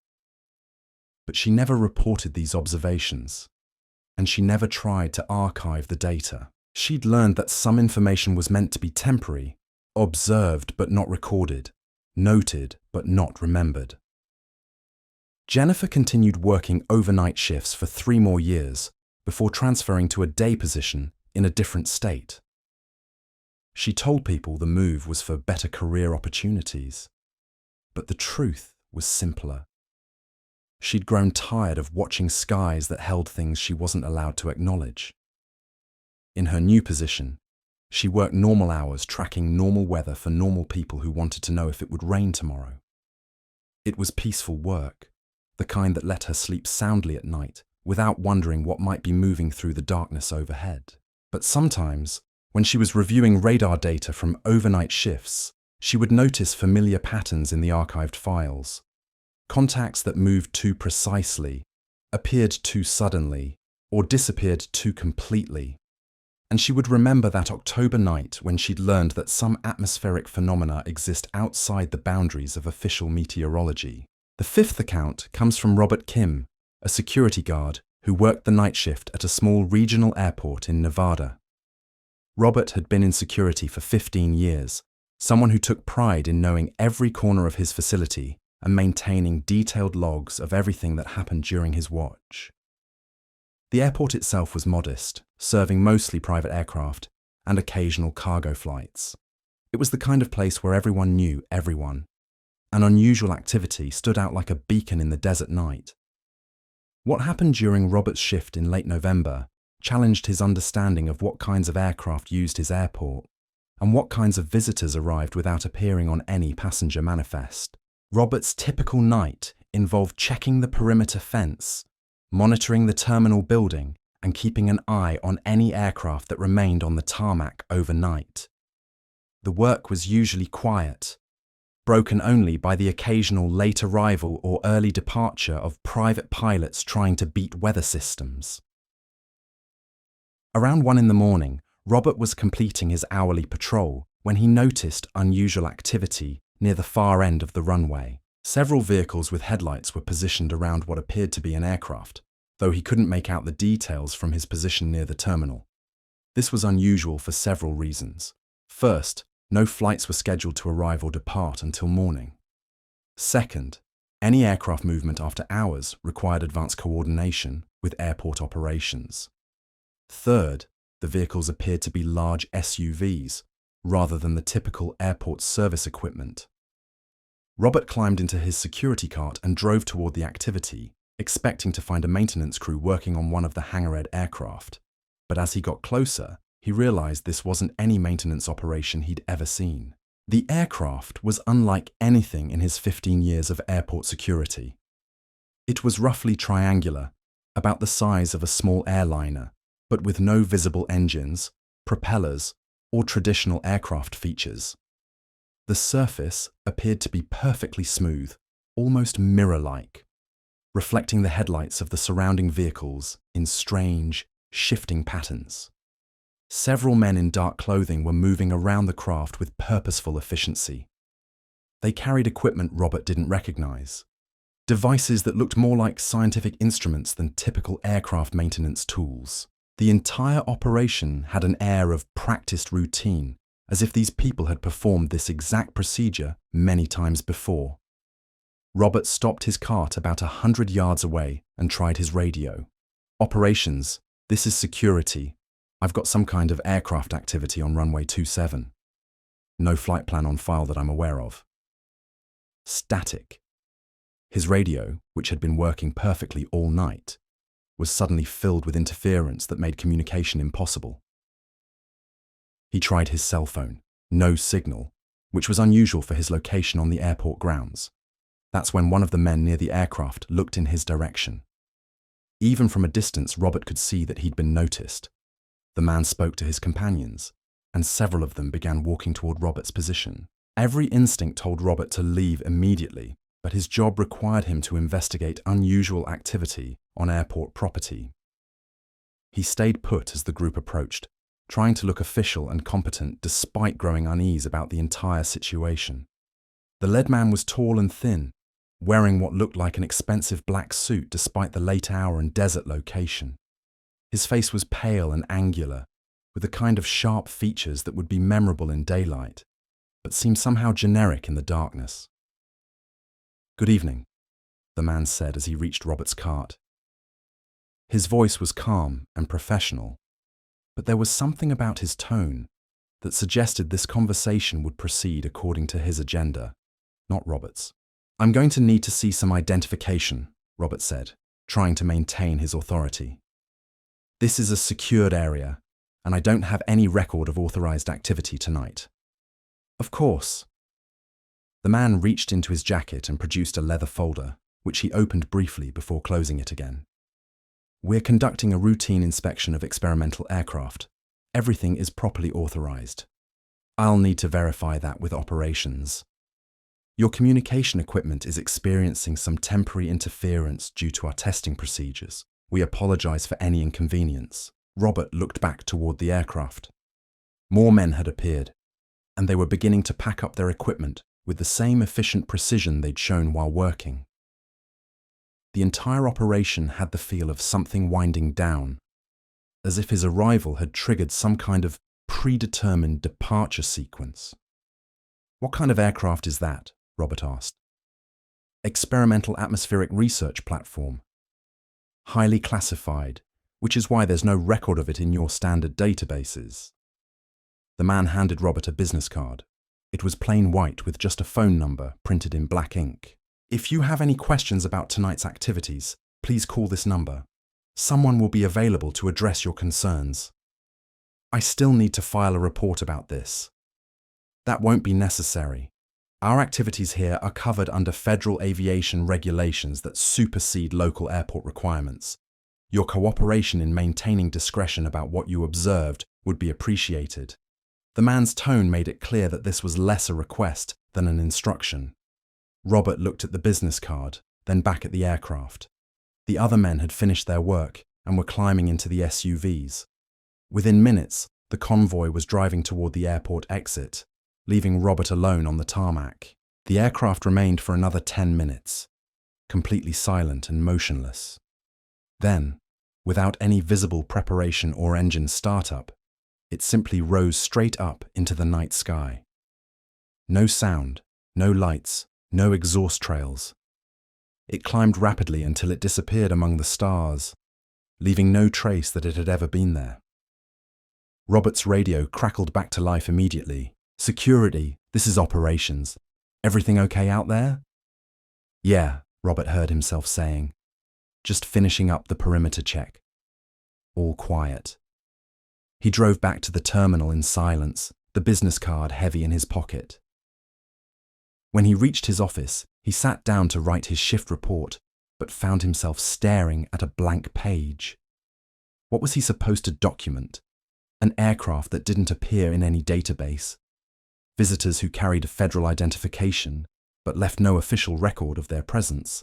But she never reported these observations, and she never tried to archive the data. She'd learned that some information was meant to be temporary, observed but not recorded, noted but not remembered. Jennifer continued working overnight shifts for 3 more years before transferring to a day position in a different state. She told people the move was for better career opportunities, but the truth was simpler. She'd grown tired of watching skies that held things she wasn't allowed to acknowledge. In her new position, she worked normal hours tracking normal weather for normal people who wanted to know if it would rain tomorrow. It was peaceful work, the kind that let her sleep soundly at night without wondering what might be moving through the darkness overhead. But sometimes, when she was reviewing radar data from overnight shifts, she would notice familiar patterns in the archived files. Contacts that moved too precisely, appeared too suddenly, or disappeared too completely. And she would remember that October night when she'd learned that some atmospheric phenomena exist outside the boundaries of official meteorology. The 5th account comes from Robert Kim, a security guard who worked the night shift at a small regional airport in Nevada. Robert had been in security for 15 years, someone who took pride in knowing every corner of his facility and maintaining detailed logs of everything that happened during his watch. The airport itself was modest, serving mostly private aircraft and occasional cargo flights. It was the kind of place where everyone knew everyone. An unusual activity stood out like a beacon in the desert night. What happened during Robert's shift in late November challenged his understanding of what kinds of aircraft used his airport and what kinds of visitors arrived without appearing on any passenger manifest. Robert's typical night involved checking the perimeter fence, monitoring the terminal building, and keeping an eye on any aircraft that remained on the tarmac overnight. The work was usually quiet, broken only by the occasional late arrival or early departure of private pilots trying to beat weather systems. Around 1 a.m, Robert was completing his hourly patrol when he noticed unusual activity near the far end of the runway. Several vehicles with headlights were positioned around what appeared to be an aircraft, though he couldn't make out the details from his position near the terminal. This was unusual for several reasons. First, no flights were scheduled to arrive or depart until morning. Second, any aircraft movement after hours required advanced coordination with airport operations. Third, the vehicles appeared to be large SUVs rather than the typical airport service equipment. Robert climbed into his security cart and drove toward the activity, expecting to find a maintenance crew working on one of the hangar-ed aircraft. But as he got closer, he realized this wasn't any maintenance operation he'd ever seen. The aircraft was unlike anything in his 15 years of airport security. It was roughly triangular, about the size of a small airliner, but with no visible engines, propellers, or traditional aircraft features. The surface appeared to be perfectly smooth, almost mirror-like, reflecting the headlights of the surrounding vehicles in strange, shifting patterns. Several men in dark clothing were moving around the craft with purposeful efficiency. They carried equipment Robert didn't recognize, devices that looked more like scientific instruments than typical aircraft maintenance tools. The entire operation had an air of practiced routine, as if these people had performed this exact procedure many times before. Robert stopped his cart about 100 yards away and tried his radio. "Operations, this is security. I've got some kind of aircraft activity on runway 27. No flight plan on file that I'm aware of." Static. His radio, which had been working perfectly all night, was suddenly filled with interference that made communication impossible. He tried his cell phone. No signal, which was unusual for his location on the airport grounds. That's when one of the men near the aircraft looked in his direction. Even from a distance, Robert could see that he'd been noticed. The man spoke to his companions, and several of them began walking toward Robert's position. Every instinct told Robert to leave immediately, but his job required him to investigate unusual activity on airport property. He stayed put as the group approached, trying to look official and competent despite growing unease about the entire situation. The lead man was tall and thin, wearing what looked like an expensive black suit despite the late hour and desert location. His face was pale and angular, with the kind of sharp features that would be memorable in daylight, but seemed somehow generic in the darkness. "Good evening," the man said as he reached Robert's cart. His voice was calm and professional, but there was something about his tone that suggested this conversation would proceed according to his agenda, not Robert's. "I'm going to need to see some identification," Robert said, trying to maintain his authority. "This is a secured area, and I don't have any record of authorized activity tonight." "Of course." The man reached into his jacket and produced a leather folder, which he opened briefly before closing it again. "We're conducting a routine inspection of experimental aircraft. Everything is properly authorized. I'll need to verify that with operations. Your communication equipment is experiencing some temporary interference due to our testing procedures. We apologize for any inconvenience." Robert looked back toward the aircraft. More men had appeared, and they were beginning to pack up their equipment with the same efficient precision they'd shown while working. The entire operation had the feel of something winding down, as if his arrival had triggered some kind of predetermined departure sequence. "What kind of aircraft is that?" Robert asked. "Experimental atmospheric research platform. Highly classified, which is why there's no record of it in your standard databases." The man handed Robert a business card. It was plain white with just a phone number printed in black ink. "If you have any questions about tonight's activities, please call this number. Someone will be available to address your concerns. I still need to file a report about this." "That won't be necessary. Our activities here are covered under federal aviation regulations that supersede local airport requirements. Your cooperation in maintaining discretion about what you observed would be appreciated." The man's tone made it clear that this was less a request than an instruction. Robert looked at the business card, then back at the aircraft. The other men had finished their work and were climbing into the SUVs. Within minutes, the convoy was driving toward the airport exit, leaving Robert alone on the tarmac. The aircraft remained for another 10 minutes, completely silent and motionless. Then, without any visible preparation or engine startup, it simply rose straight up into the night sky. No sound, no lights, no exhaust trails. It climbed rapidly until it disappeared among the stars, leaving no trace that it had ever been there. Robert's radio crackled back to life immediately. "Security, this is operations. Everything okay out there?" "Yeah," Robert heard himself saying. "Just finishing up the perimeter check." All quiet. He drove back to the terminal in silence, the business card heavy in his pocket. When he reached his office, he sat down to write his shift report, but found himself staring at a blank page. What was he supposed to document? An aircraft that didn't appear in any database, visitors who carried a federal identification but left no official record of their presence.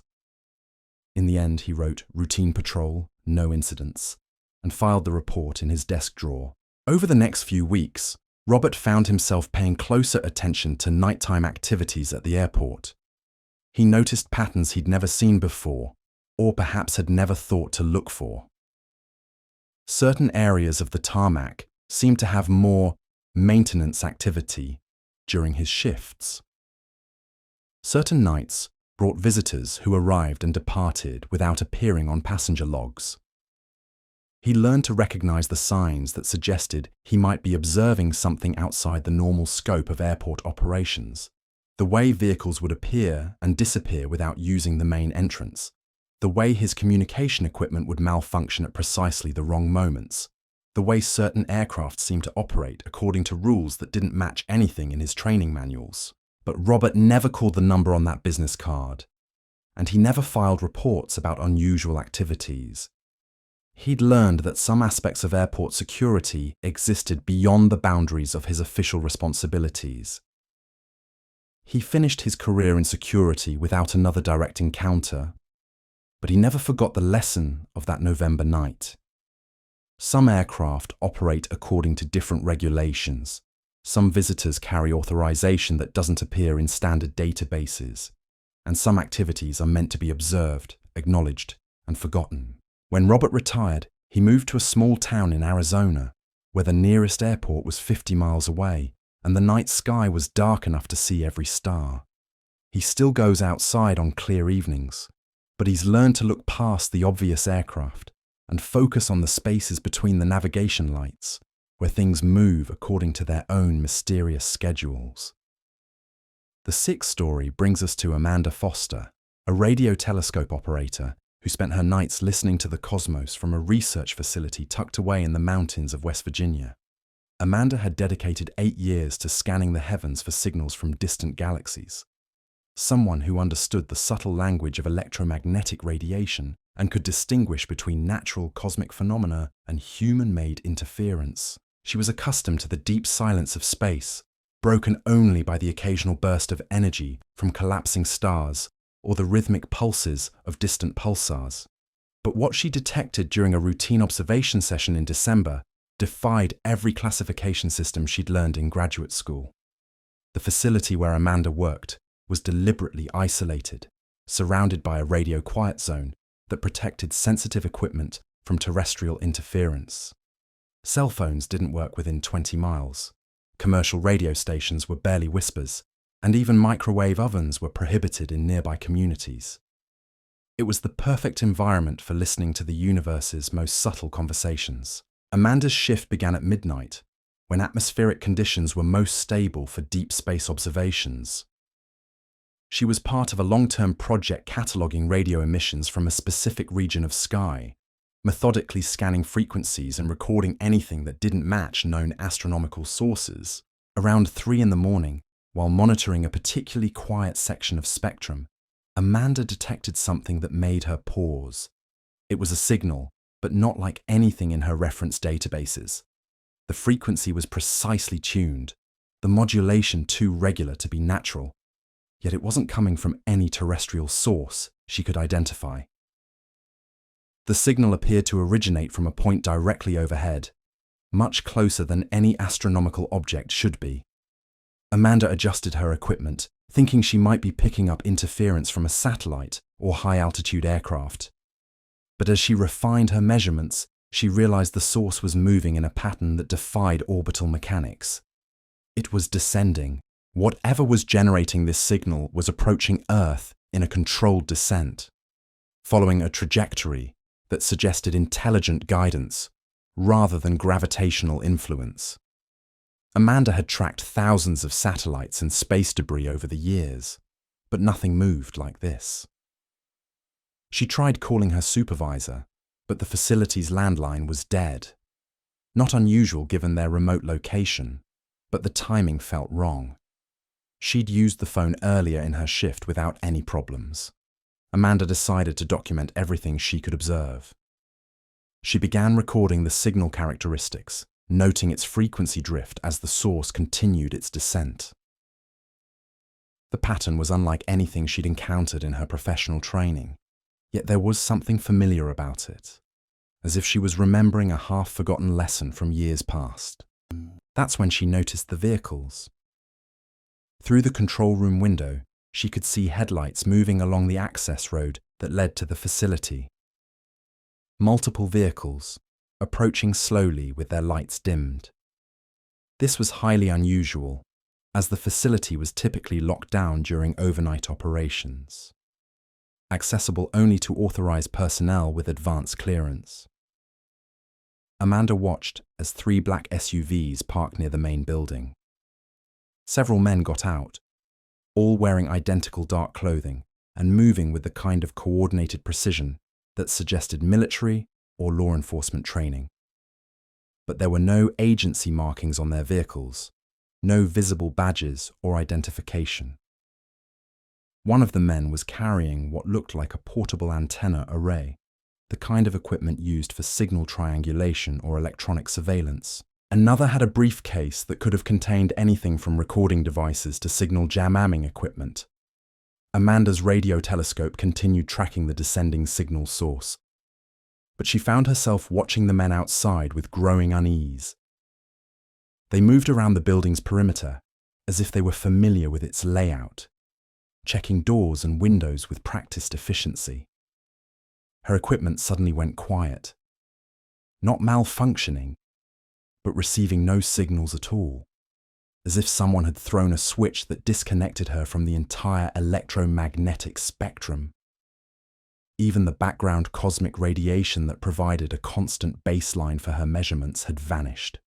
In the end, he wrote routine patrol, no incidents, and filed the report in his desk drawer. Over the next few weeks, Robert found himself paying closer attention to nighttime activities at the airport. He noticed patterns he'd never seen before, or perhaps had never thought to look for. Certain areas of the tarmac seemed to have more maintenance activity during his shifts. Certain nights brought visitors who arrived and departed without appearing on passenger logs. He learned to recognize the signs that suggested he might be observing something outside the normal scope of airport operations. The way vehicles would appear and disappear without using the main entrance. The way his communication equipment would malfunction at precisely the wrong moments. The way certain aircraft seemed to operate according to rules that didn't match anything in his training manuals. But Robert never called the number on that business card, and he never filed reports about unusual activities. He'd learned that some aspects of airport security existed beyond the boundaries of his official responsibilities. He finished his career in security without another direct encounter, but he never forgot the lesson of that November night. Some aircraft operate according to different regulations. Some visitors carry authorization that doesn't appear in standard databases, and some activities are meant to be observed, acknowledged, and forgotten. When Robert retired, he moved to a small town in Arizona, where the nearest airport was 50 miles away, and the night sky was dark enough to see every star. He still goes outside on clear evenings, but he's learned to look past the obvious aircraft and focus on the spaces between the navigation lights, where things move according to their own mysterious schedules. The sixth story brings us to Amanda Foster, a radio telescope operator who spent her nights listening to the cosmos from a research facility tucked away in the mountains of West Virginia. Amanda had dedicated 8 years to scanning the heavens for signals from distant galaxies. Someone who understood the subtle language of electromagnetic radiation and could distinguish between natural cosmic phenomena and human-made interference. She was accustomed to the deep silence of space, broken only by the occasional burst of energy from collapsing stars or the rhythmic pulses of distant pulsars. But what she detected during a routine observation session in December defied every classification system she'd learned in graduate school. The facility where Amanda worked was deliberately isolated, surrounded by a radio quiet zone that protected sensitive equipment from terrestrial interference. Cell phones didn't work within 20 miles. Commercial radio stations were barely whispers, and even microwave ovens were prohibited in nearby communities. It was the perfect environment for listening to the universe's most subtle conversations. Amanda's shift began at midnight, when atmospheric conditions were most stable for deep space observations. She was part of a long-term project cataloguing radio emissions from a specific region of sky, methodically scanning frequencies and recording anything that didn't match known astronomical sources. Around 3 a.m, while monitoring a particularly quiet section of spectrum, Amanda detected something that made her pause. It was a signal, but not like anything in her reference databases. The frequency was precisely tuned, the modulation too regular to be natural, yet it wasn't coming from any terrestrial source she could identify. The signal appeared to originate from a point directly overhead, much closer than any astronomical object should be. Amanda adjusted her equipment, thinking she might be picking up interference from a satellite or high-altitude aircraft. But as she refined her measurements, she realized the source was moving in a pattern that defied orbital mechanics. It was descending. Whatever was generating this signal was approaching Earth in a controlled descent, following a trajectory that suggested intelligent guidance rather than gravitational influence. Amanda had tracked thousands of satellites and space debris over the years, but nothing moved like this. She tried calling her supervisor, but the facility's landline was dead. Not unusual given their remote location, but the timing felt wrong. She'd used the phone earlier in her shift without any problems. Amanda decided to document everything she could observe. She began recording the signal characteristics, noting its frequency drift as the source continued its descent. The pattern was unlike anything she'd encountered in her professional training, yet there was something familiar about it, as if she was remembering a half-forgotten lesson from years past. That's when she noticed the vehicles. Through the control room window, she could see headlights moving along the access road that led to the facility. Multiple vehicles, approaching slowly with their lights dimmed. This was highly unusual, as the facility was typically locked down during overnight operations, accessible only to authorized personnel with advance clearance. Amanda watched as 3 black SUVs parked near the main building. Several men got out, all wearing identical dark clothing and moving with the kind of coordinated precision that suggested military or law enforcement training. But there were no agency markings on their vehicles, no visible badges or identification. One of the men was carrying what looked like a portable antenna array, the kind of equipment used for signal triangulation or electronic surveillance. Another had a briefcase that could have contained anything from recording devices to signal jamming equipment. Amanda's radio telescope continued tracking the descending signal source, but she found herself watching the men outside with growing unease. They moved around the building's perimeter as if they were familiar with its layout, checking doors and windows with practiced efficiency. Her equipment suddenly went quiet, not malfunctioning, but receiving no signals at all, as if someone had thrown a switch that disconnected her from the entire electromagnetic spectrum. Even the background cosmic radiation that provided a constant baseline for her measurements had vanished.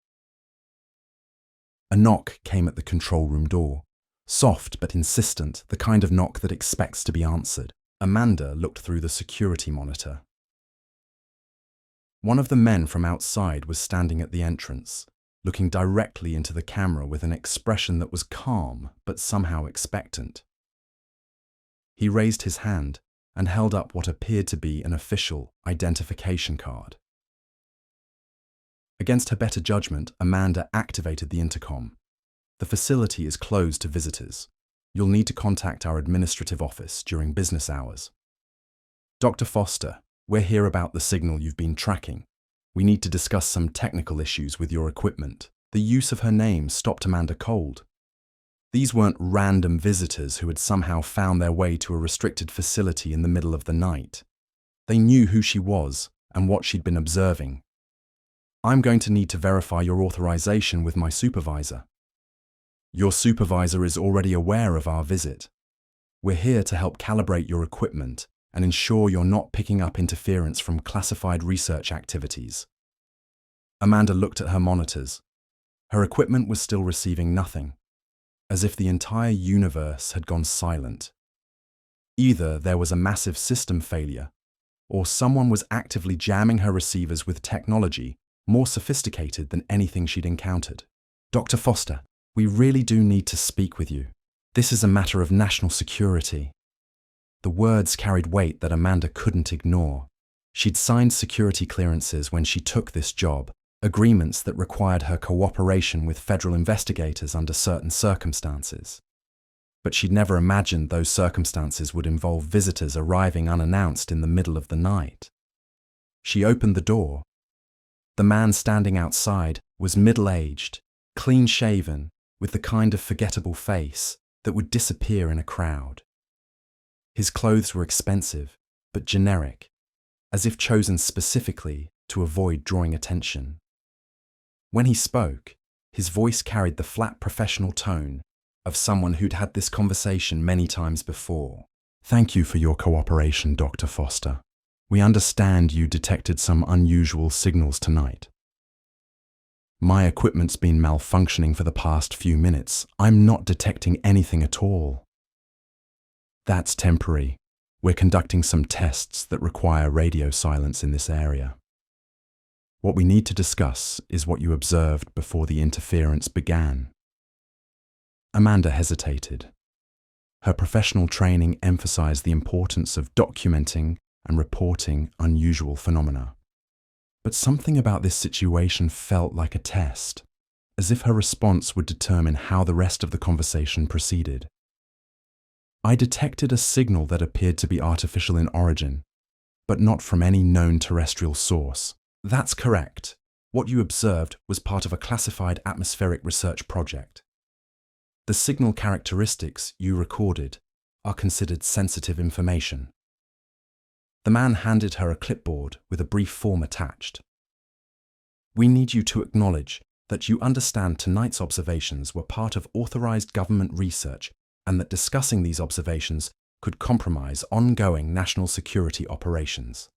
A knock came at the control room door, soft but insistent, the kind of knock that expects to be answered. Amanda looked through the security monitor. One of the men from outside was standing at the entrance, looking directly into the camera with an expression that was calm but somehow expectant. He raised his hand and held up what appeared to be an official identification card. Against her better judgment, Amanda activated the intercom. "The facility is closed to visitors. You'll need to contact our administrative office during business hours. Dr. Foster, we're here about the signal you've been tracking. We need to discuss some technical issues with your equipment." The use of her name stopped Amanda cold. These weren't random visitors who had somehow found their way to a restricted facility in the middle of the night. They knew who she was and what she'd been observing. "I'm going to need to verify your authorization with my supervisor." "Your supervisor is already aware of our visit. We're here to help calibrate your equipment and ensure you're not picking up interference from classified research activities." Amanda looked at her monitors. Her equipment was still receiving nothing, as if the entire universe had gone silent. Either there was a massive system failure, or someone was actively jamming her receivers with technology more sophisticated than anything she'd encountered. "Dr. Foster, we really do need to speak with you. This is a matter of national security." The words carried weight that Amanda couldn't ignore. She'd signed security clearances when she took this job, agreements that required her cooperation with federal investigators under certain circumstances. But she'd never imagined those circumstances would involve visitors arriving unannounced in the middle of the night. She opened the door. The man standing outside was middle-aged, clean-shaven, with the kind of forgettable face that would disappear in a crowd. His clothes were expensive, but generic, as if chosen specifically to avoid drawing attention. When he spoke, his voice carried the flat professional tone of someone who'd had this conversation many times before. "Thank you for your cooperation, Dr. Foster. We understand you detected some unusual signals tonight. My equipment's been malfunctioning for the past few minutes. I'm not detecting anything at all." "That's temporary. We're conducting some tests that require radio silence in this area. What we need to discuss is what you observed before the interference began." Amanda hesitated. Her professional training emphasized the importance of documenting and reporting unusual phenomena. But something about this situation felt like a test, as if her response would determine how the rest of the conversation proceeded. I detected a signal that appeared to be artificial in origin, but not from any known terrestrial source. That's correct. What you observed was part of a classified atmospheric research project. The signal characteristics you recorded are considered sensitive information. The man handed her a clipboard with a brief form attached. We need you to acknowledge that you understand tonight's observations were part of authorized government research and that discussing these observations could compromise ongoing national security operations.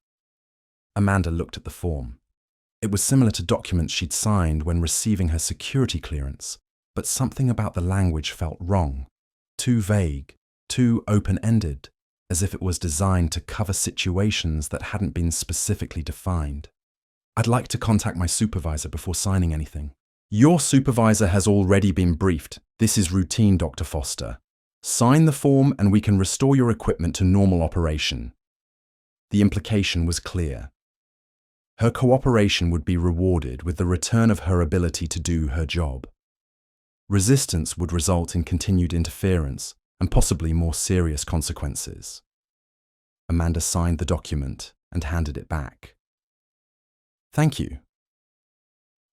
Amanda looked at the form. It was similar to documents she'd signed when receiving her security clearance, but something about the language felt wrong, too vague, too open-ended, as if it was designed to cover situations that hadn't been specifically defined. I'd like to contact my supervisor before signing anything. Your supervisor has already been briefed. This is routine, Dr. Foster. Sign the form and we can restore your equipment to normal operation. The implication was clear. Her cooperation would be rewarded with the return of her ability to do her job. Resistance would result in continued interference and possibly more serious consequences. Amanda signed the document and handed it back. Thank you.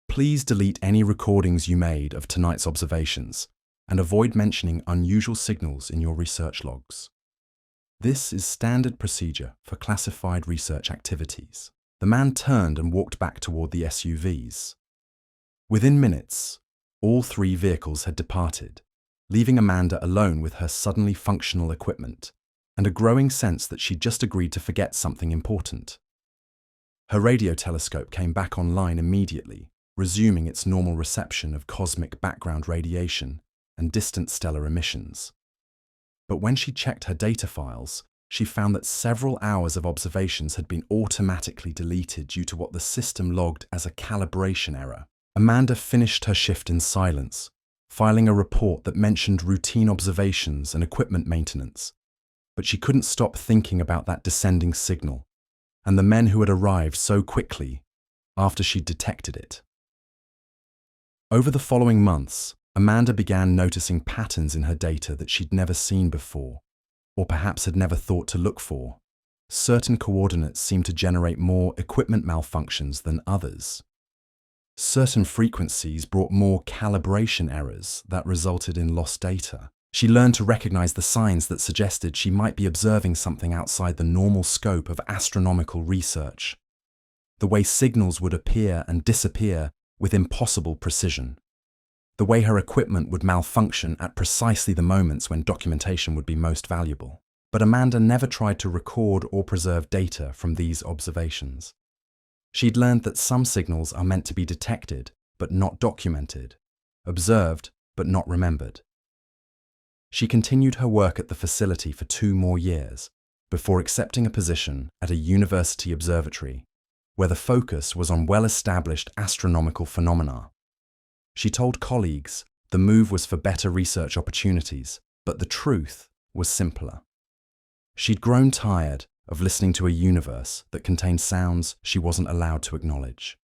Please delete any recordings you made of tonight's observations and avoid mentioning unusual signals in your research logs. This is standard procedure for classified research activities. The man turned and walked back toward the SUVs. Within minutes, all three vehicles had departed, leaving Amanda alone with her suddenly functional equipment and a growing sense that she'd just agreed to forget something important. Her radio telescope came back online immediately, resuming its normal reception of cosmic background radiation and distant stellar emissions. But when she checked her data files, she found that several hours of observations had been automatically deleted due to what the system logged as a calibration error. Amanda finished her shift in silence, filing a report that mentioned routine observations and equipment maintenance. But she couldn't stop thinking about that descending signal and the men who had arrived so quickly after she'd detected it. Over the following months, Amanda began noticing patterns in her data that she'd never seen before, or perhaps had never thought to look for. Certain coordinates seemed to generate more equipment malfunctions than others. Certain frequencies brought more calibration errors that resulted in lost data. She learned to recognize the signs that suggested she might be observing something outside the normal scope of astronomical research. The way signals would appear and disappear with impossible precision. The way her equipment would malfunction at precisely the moments when documentation would be most valuable. But Amanda never tried to record or preserve data from these observations. She'd learned that some signals are meant to be detected but not documented, observed but not remembered. She continued her work at the facility for 2 more years before accepting a position at a university observatory where the focus was on well-established astronomical phenomena. She told colleagues the move was for better research opportunities, but the truth was simpler. She'd grown tired of listening to a universe that contained sounds she wasn't allowed to acknowledge.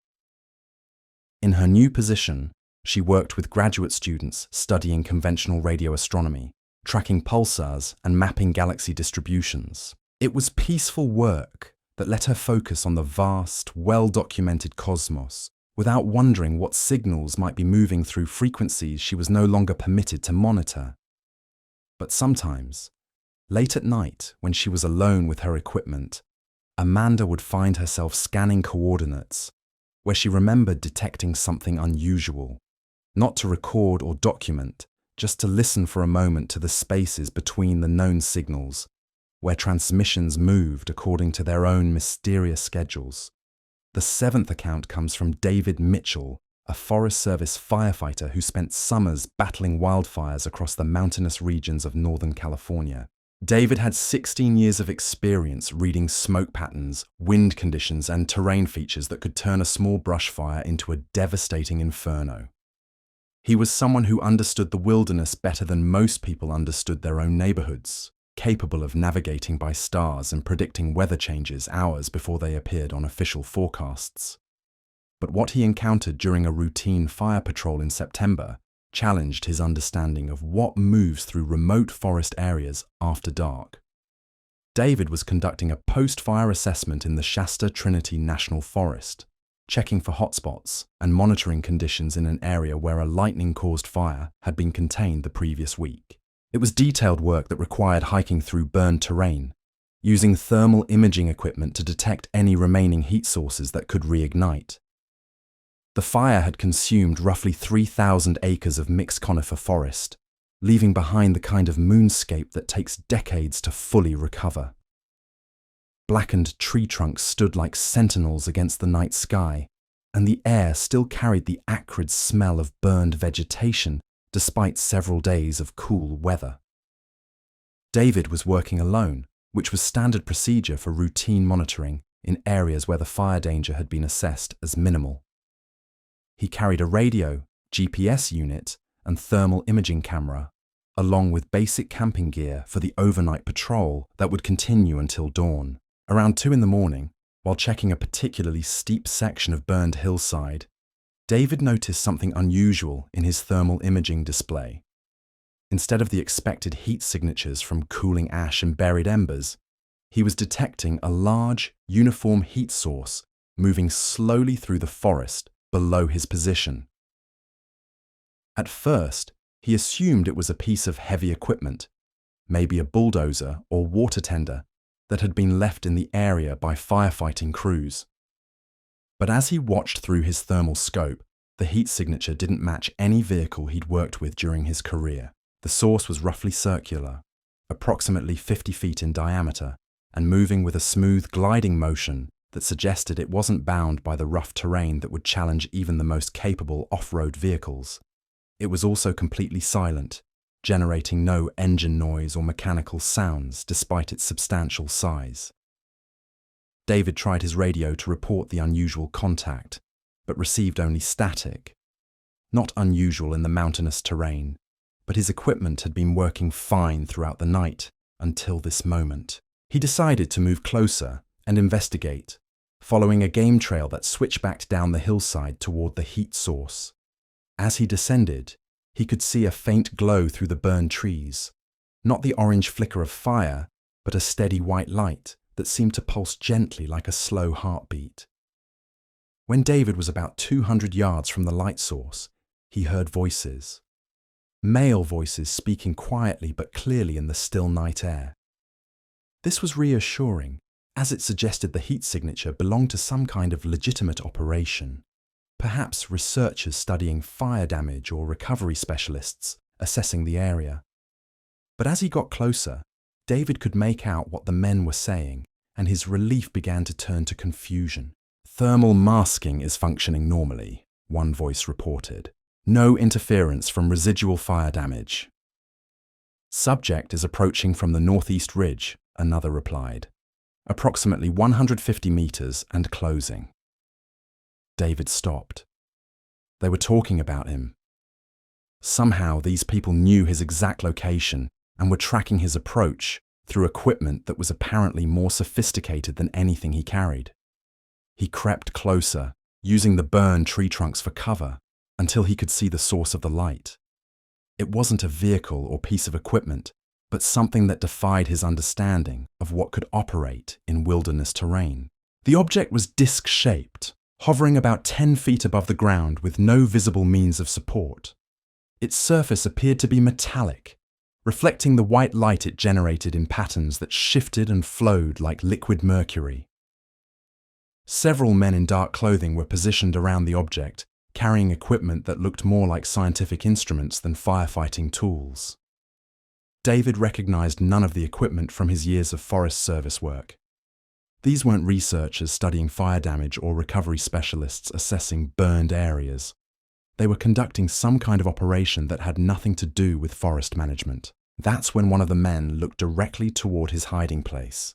In her new position, she worked with graduate students studying conventional radio astronomy, tracking pulsars and mapping galaxy distributions. It was peaceful work that let her focus on the vast, well-documented cosmos without wondering what signals might be moving through frequencies she was no longer permitted to monitor. But sometimes, late at night when she was alone with her equipment, Amanda would find herself scanning coordinates where she remembered detecting something unusual, not to record or document, just to listen for a moment to the spaces between the known signals, where transmissions moved according to their own mysterious schedules. The 7th account comes from David Mitchell, a Forest Service firefighter who spent summers battling wildfires across the mountainous regions of Northern California. David had 16 years of experience reading smoke patterns, wind conditions, and terrain features that could turn a small brush fire into a devastating inferno. He was someone who understood the wilderness better than most people understood their own neighborhoods, capable of navigating by stars and predicting weather changes hours before they appeared on official forecasts. But what he encountered during a routine fire patrol in September challenged his understanding of what moves through remote forest areas after dark. David was conducting a post-fire assessment in the Shasta Trinity National Forest, checking for hotspots and monitoring conditions in an area where a lightning-caused fire had been contained the previous week. It was detailed work that required hiking through burned terrain, using thermal imaging equipment to detect any remaining heat sources that could reignite. The fire had consumed roughly 3,000 acres of mixed conifer forest, leaving behind the kind of moonscape that takes decades to fully recover. Blackened tree trunks stood like sentinels against the night sky, and the air still carried the acrid smell of burned vegetation despite several days of cool weather. David was working alone, which was standard procedure for routine monitoring in areas where the fire danger had been assessed as minimal. He carried a radio, GPS unit, and thermal imaging camera, along with basic camping gear for the overnight patrol that would continue until dawn. Around 2 a.m, while checking a particularly steep section of burned hillside, David noticed something unusual in his thermal imaging display. Instead of the expected heat signatures from cooling ash and buried embers, he was detecting a large, uniform heat source moving slowly through the forest below his position. At first, he assumed it was a piece of heavy equipment, maybe a bulldozer or water tender, that had been left in the area by firefighting crews. But as he watched through his thermal scope, the heat signature didn't match any vehicle he'd worked with during his career. The source was roughly circular, approximately 50 feet in diameter, and moving with a smooth gliding motion that suggested it wasn't bound by the rough terrain that would challenge even the most capable off-road vehicles. It was also completely silent, generating no engine noise or mechanical sounds despite its substantial size. David tried his radio to report the unusual contact, but received only static. Not unusual in the mountainous terrain, but his equipment had been working fine throughout the night until this moment. He decided to move closer and investigate, following a game trail that switchbacked down the hillside toward the heat source. As he descended, he could see a faint glow through the burned trees, not the orange flicker of fire, but a steady white light that seemed to pulse gently like a slow heartbeat. When David was about 200 yards from the light source, he heard voices. Male voices speaking quietly but clearly in the still night air. This was reassuring, as it suggested the heat signature belonged to some kind of legitimate operation. Perhaps researchers studying fire damage or recovery specialists assessing the area. But as he got closer, David could make out what the men were saying, and his relief began to turn to confusion. "Thermal masking is functioning normally," one voice reported. "No interference from residual fire damage." "Subject is approaching from the northeast ridge," another replied. "Approximately 150 meters and closing." David stopped. They were talking about him. Somehow these people knew his exact location and were tracking his approach through equipment that was apparently more sophisticated than anything he carried. He crept closer, using the burned tree trunks for cover, until he could see the source of the light. It wasn't a vehicle or piece of equipment, but something that defied his understanding of what could operate in wilderness terrain. The object was disc-shaped, hovering about 10 feet above the ground with no visible means of support. Its surface appeared to be metallic, reflecting the white light it generated in patterns that shifted and flowed like liquid mercury. Several men in dark clothing were positioned around the object, carrying equipment that looked more like scientific instruments than firefighting tools. David recognized none of the equipment from his years of Forest Service work. These weren't researchers studying fire damage or recovery specialists assessing burned areas. They were conducting some kind of operation that had nothing to do with forest management. That's when one of the men looked directly toward his hiding place.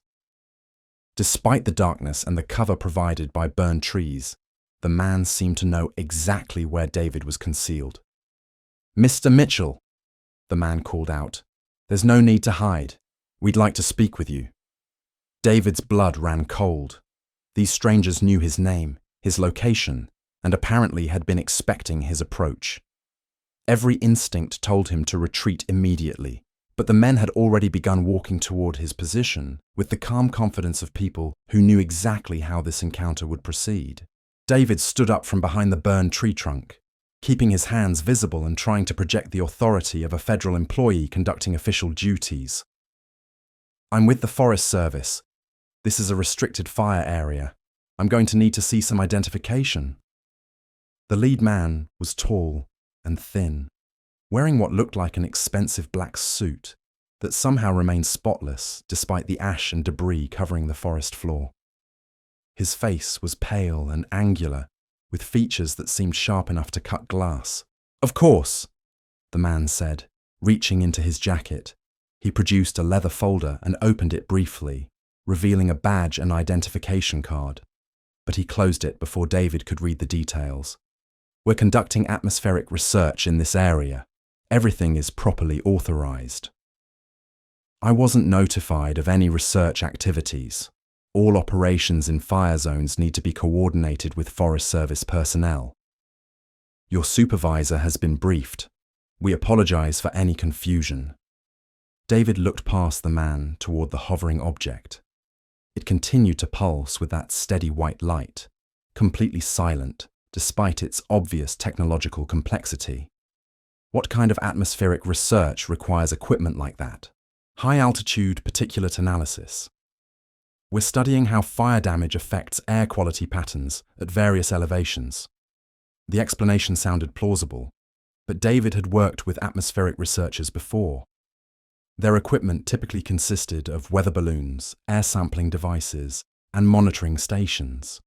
Despite the darkness and the cover provided by burned trees, the man seemed to know exactly where David was concealed. "Mr. Mitchell," the man called out. "There's no need to hide. We'd like to speak with you." David's blood ran cold. These strangers knew his name, his location, and apparently had been expecting his approach. Every instinct told him to retreat immediately, but the men had already begun walking toward his position with the calm confidence of people who knew exactly how this encounter would proceed. David stood up from behind the burned tree trunk, keeping his hands visible and trying to project the authority of a federal employee conducting official duties. "I'm with the Forest Service. This is a restricted fire area. I'm going to need to see some identification." The lead man was tall and thin, wearing what looked like an expensive black suit that somehow remained spotless despite the ash and debris covering the forest floor. His face was pale and angular, with features that seemed sharp enough to cut glass. "Of course," the man said, reaching into his jacket. He produced a leather folder and opened it briefly, revealing a badge and identification card. But he closed it before David could read the details. "We're conducting atmospheric research in this area. Everything is properly authorized." "I wasn't notified of any research activities. All operations in fire zones need to be coordinated with Forest Service personnel. Your supervisor has been briefed. We apologize for any confusion." David looked past the man toward the hovering object. It continued to pulse with that steady white light, completely silent despite its obvious technological complexity. What kind of atmospheric research requires equipment like that? High-altitude particulate analysis. "We're studying how fire damage affects air quality patterns at various elevations." The explanation sounded plausible, but David had worked with atmospheric researchers before. Their equipment typically consisted of weather balloons, air sampling devices, and monitoring stations.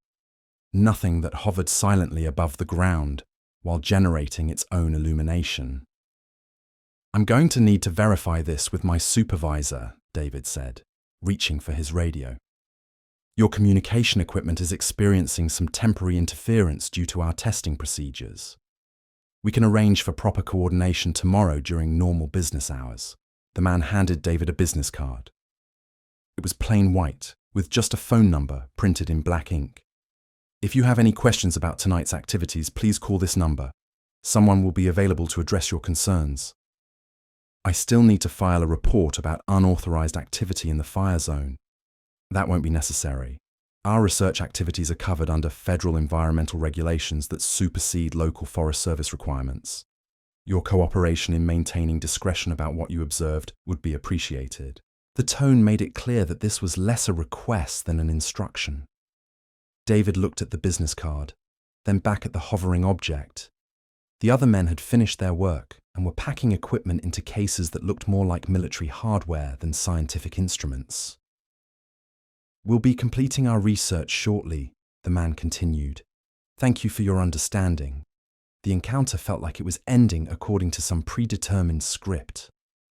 Nothing that hovered silently above the ground while generating its own illumination. "I'm going to need to verify this with my supervisor," David said, reaching for his radio. "Your communication equipment is experiencing some temporary interference due to our testing procedures. We can arrange for proper coordination tomorrow during normal business hours." The man handed David a business card. It was plain white, with just a phone number printed in black ink. "If you have any questions about tonight's activities, please call this number. Someone will be available to address your concerns. I still need to file a report about unauthorized activity in the fire zone. That won't be necessary. Our research activities are covered under federal environmental regulations that supersede local Forest Service requirements. Your cooperation in maintaining discretion about what you observed would be appreciated." The tone made it clear that this was less a request than an instruction. David looked at the business card, then back at the hovering object. The other men had finished their work and were packing equipment into cases that looked more like military hardware than scientific instruments. "We'll be completing our research shortly," the man continued. "Thank you for your understanding." The encounter felt like it was ending according to some predetermined script.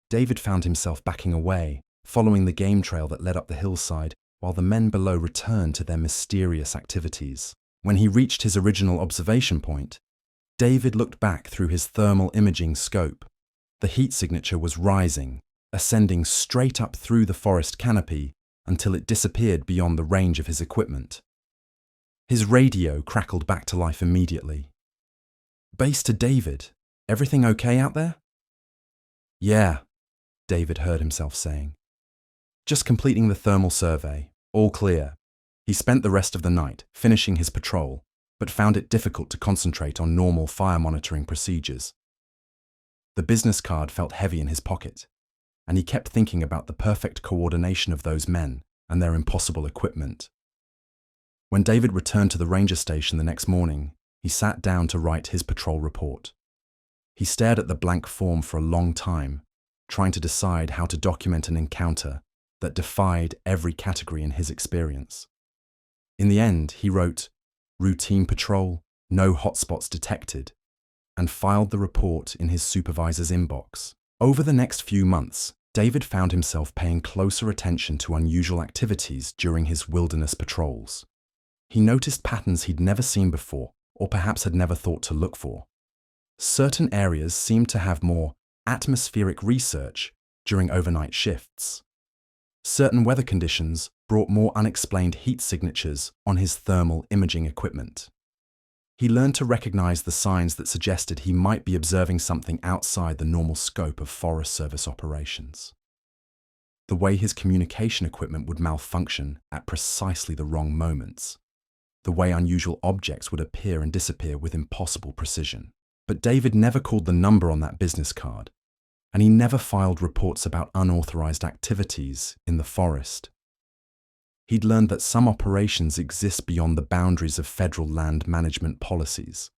David found himself backing away, following the game trail that led up the hillside, while the men below returned to their mysterious activities. When he reached his original observation point, David looked back through his thermal imaging scope. The heat signature was rising, ascending straight up through the forest canopy until it disappeared beyond the range of his equipment. His radio crackled back to life immediately. "Base to David. Everything okay out there?" "Yeah," David heard himself saying. "Just completing the thermal survey. All clear." He spent the rest of the night finishing his patrol, but found it difficult to concentrate on normal fire monitoring procedures. The business card felt heavy in his pocket, and he kept thinking about the perfect coordination of those men and their impossible equipment. When David returned to the ranger station the next morning, he sat down to write his patrol report. He stared at the blank form for a long time, trying to decide how to document an encounter that defied every category in his experience. In the end, he wrote, "Routine patrol, no hotspots detected," and filed the report in his supervisor's inbox. Over the next few months, David found himself paying closer attention to unusual activities during his wilderness patrols. He noticed patterns he'd never seen before, or perhaps had never thought to look for. Certain areas seemed to have more atmospheric research during overnight shifts. Certain weather conditions brought more unexplained heat signatures on his thermal imaging equipment. He learned to recognize the signs that suggested he might be observing something outside the normal scope of Forest Service operations. The way his communication equipment would malfunction at precisely the wrong moments. The way unusual objects would appear and disappear with impossible precision. But David never called the number on that business card, and he never filed reports about unauthorized activities in the forest. He'd learned that some operations exist beyond the boundaries of federal land management policies.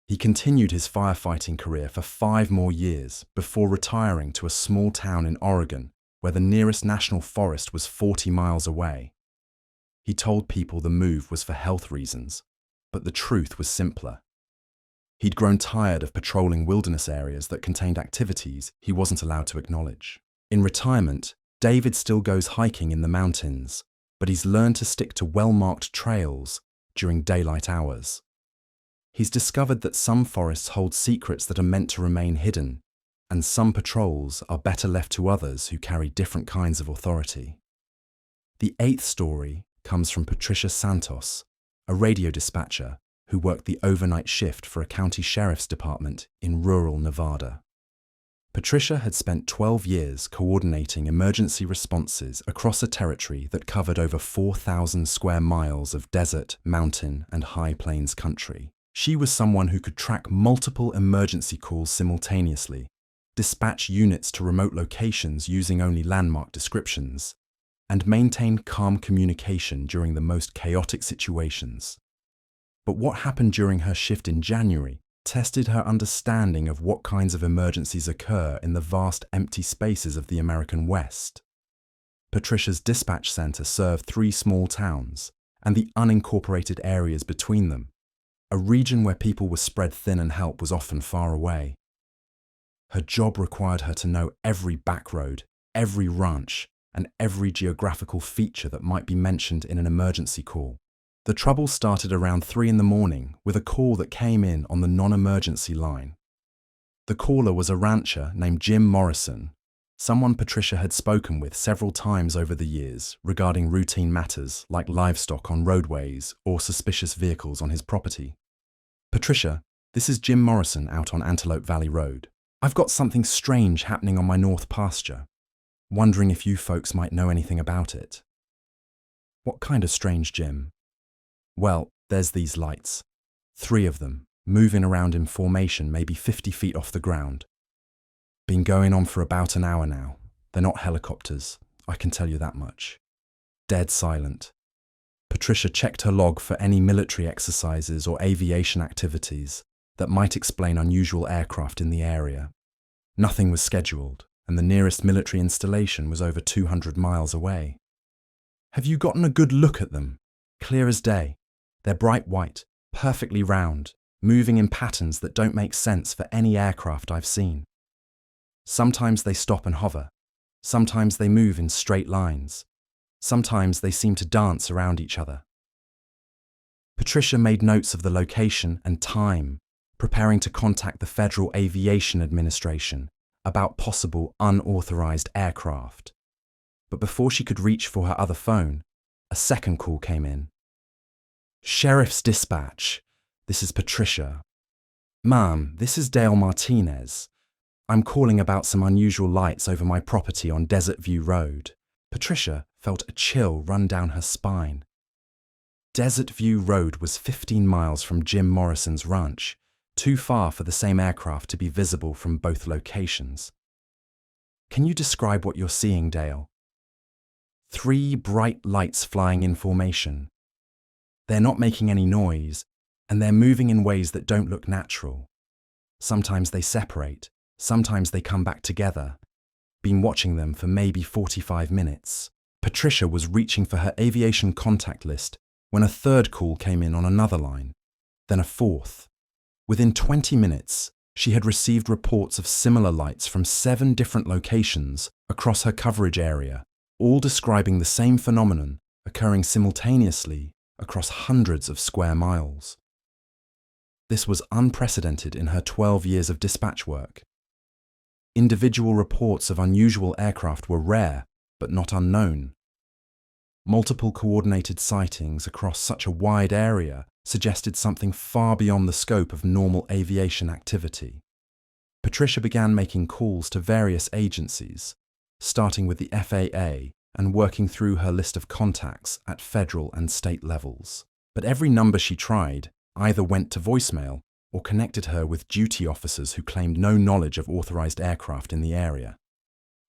He continued his firefighting career for 5 more years before retiring to a small town in Oregon where the nearest national forest was 40 miles away. He told people the move was for health reasons, but the truth was simpler. He'd grown tired of patrolling wilderness areas that contained activities he wasn't allowed to acknowledge. In retirement, David still goes hiking in the mountains, but he's learned to stick to well-marked trails during daylight hours. He's discovered that some forests hold secrets that are meant to remain hidden, and some patrols are better left to others who carry different kinds of authority. The 8th story comes from Patricia Santos, a radio dispatcher who worked the overnight shift for a county sheriff's department in rural Nevada. Patricia had spent 12 years coordinating emergency responses across a territory that covered over 4,000 square miles of desert, mountain, and high plains country. She was someone who could track multiple emergency calls simultaneously, dispatch units to remote locations using only landmark descriptions, and maintain calm communication during the most chaotic situations. But what happened during her shift in January tested her understanding of what kinds of emergencies occur in the vast empty spaces of the American West. Patricia's dispatch center served 3 small towns and the unincorporated areas between them, a region where people were spread thin and help was often far away. Her job required her to know every back road, every ranch, and every geographical feature that might be mentioned in an emergency call. The trouble started around 3 a.m. with a call that came in on the non-emergency line. The caller was a rancher named Jim Morrison, someone Patricia had spoken with several times over the years regarding routine matters like livestock on roadways or suspicious vehicles on his property. "Patricia, this is Jim Morrison out on Antelope Valley Road. I've got something strange happening on my north pasture. Wondering if you folks might know anything about it." "What kind of strange, Jim?" "Well, there's these lights. 3 of them, moving around in formation maybe 50 feet off the ground. Been going on for about an hour now. They're not helicopters, I can tell you that much. Dead silent." Patricia checked her log for any military exercises or aviation activities that might explain unusual aircraft in the area. Nothing was scheduled, and the nearest military installation was over 200 miles away. "Have you gotten a good look at them? Clear as day. They're bright white, perfectly round, moving in patterns that don't make sense for any aircraft I've seen. Sometimes they stop and hover. Sometimes they move in straight lines. Sometimes they seem to dance around each other." Patricia made notes of the location and time, preparing to contact the Federal Aviation Administration about possible unauthorized aircraft. But before she could reach for her other phone, a second call came in. "Sheriff's Dispatch. This is Patricia. Ma'am, this is Dale Martinez. I'm calling about some unusual lights over my property on Desert View Road." Patricia felt a chill run down her spine. Desert View Road was 15 miles from Jim Morrison's ranch, too far for the same aircraft to be visible from both locations. "Can you describe what you're seeing, Dale?" 3 bright lights flying in formation. They're not making any noise, and they're moving in ways that don't look natural. Sometimes they separate, sometimes they come back together. Been watching them for maybe 45 minutes. Patricia was reaching for her aviation contact list when a third call came in on another line, then a fourth. Within 20 minutes, she had received reports of similar lights from 7 different locations across her coverage area, all describing the same phenomenon occurring simultaneously across hundreds of square miles. This was unprecedented in her 12 years of dispatch work. Individual reports of unusual aircraft were rare, but not unknown. Multiple coordinated sightings across such a wide area suggested something far beyond the scope of normal aviation activity. Patricia began making calls to various agencies, starting with the FAA and working through her list of contacts at federal and state levels. But every number she tried either went to voicemail or connected her with duty officers who claimed no knowledge of authorized aircraft in the area.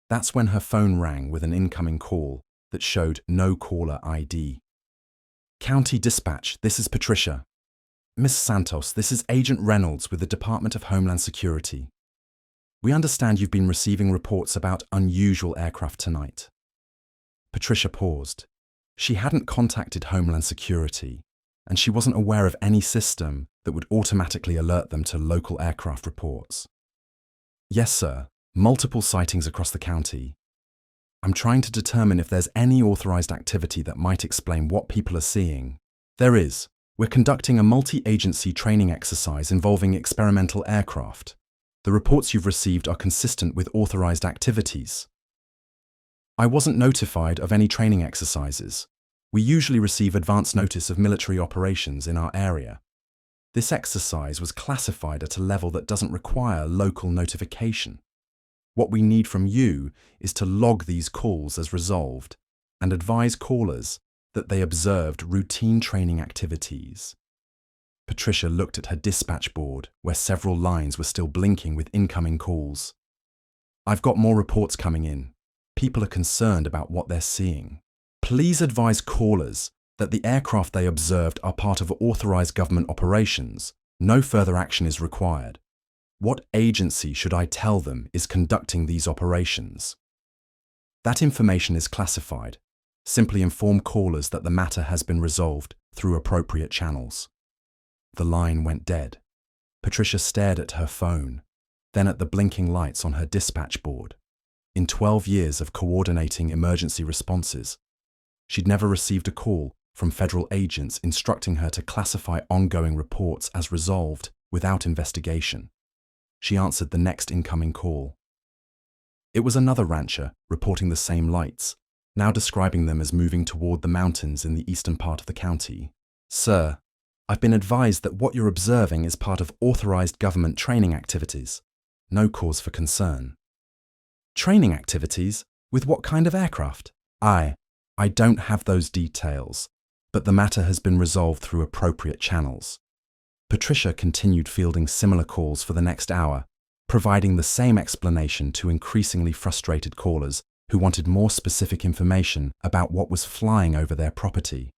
That's when her phone rang with an incoming call that showed no caller ID. County Dispatch, this is Patricia. Miss Santos, this is Agent Reynolds with the Department of Homeland Security. We understand you've been receiving reports about unusual aircraft tonight. Patricia paused. She hadn't contacted Homeland Security, and she wasn't aware of any system that would automatically alert them to local aircraft reports. Yes, sir. Multiple sightings across the county. I'm trying to determine if there's any authorized activity that might explain what people are seeing. There is. We're conducting a multi-agency training exercise involving experimental aircraft. The reports you've received are consistent with authorized activities. I wasn't notified of any training exercises. We usually receive advance notice of military operations in our area. This exercise was classified at a level that doesn't require local notification. What we need from you is to log these calls as resolved and advise callers that they observed routine training activities. Patricia looked at her dispatch board, where several lines were still blinking with incoming calls. I've got more reports coming in. People are concerned about what they're seeing. Please advise callers that the aircraft they observed are part of authorized government operations. No further action is required. What agency should I tell them is conducting these operations? That information is classified. Simply inform callers that the matter has been resolved through appropriate channels. The line went dead. Patricia stared at her phone, then at the blinking lights on her dispatch board. In 12 years of coordinating emergency responses, she'd never received a call from federal agents instructing her to classify ongoing reports as resolved without investigation. She answered the next incoming call. It was another rancher reporting the same lights, now describing them as moving toward the mountains in the eastern part of the county. Sir, I've been advised that what you're observing is part of authorized government training activities. No cause for concern. Training activities? With what kind of aircraft? I don't have those details, but the matter has been resolved through appropriate channels. Patricia continued fielding similar calls for the next hour, providing the same explanation to increasingly frustrated callers who wanted more specific information about what was flying over their property.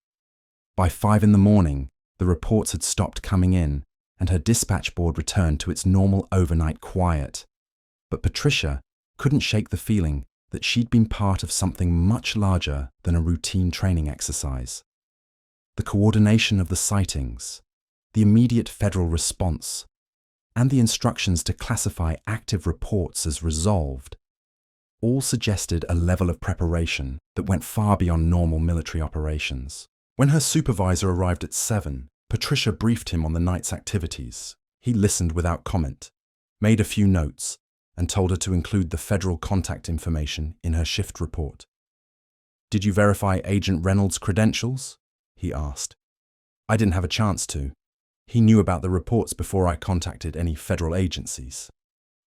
By 5 a.m, the reports had stopped coming in, and her dispatch board returned to its normal overnight quiet. But Patricia couldn't shake the feeling that she'd been part of something much larger than a routine training exercise. The coordination of the sightings, the immediate federal response, and the instructions to classify active reports as resolved, all suggested a level of preparation that went far beyond normal military operations. When her supervisor arrived at 7, Patricia briefed him on the night's activities. He listened without comment, made a few notes, and told her to include the federal contact information in her shift report. Did you verify Agent Reynolds' credentials? He asked. I didn't have a chance to. He knew about the reports before I contacted any federal agencies.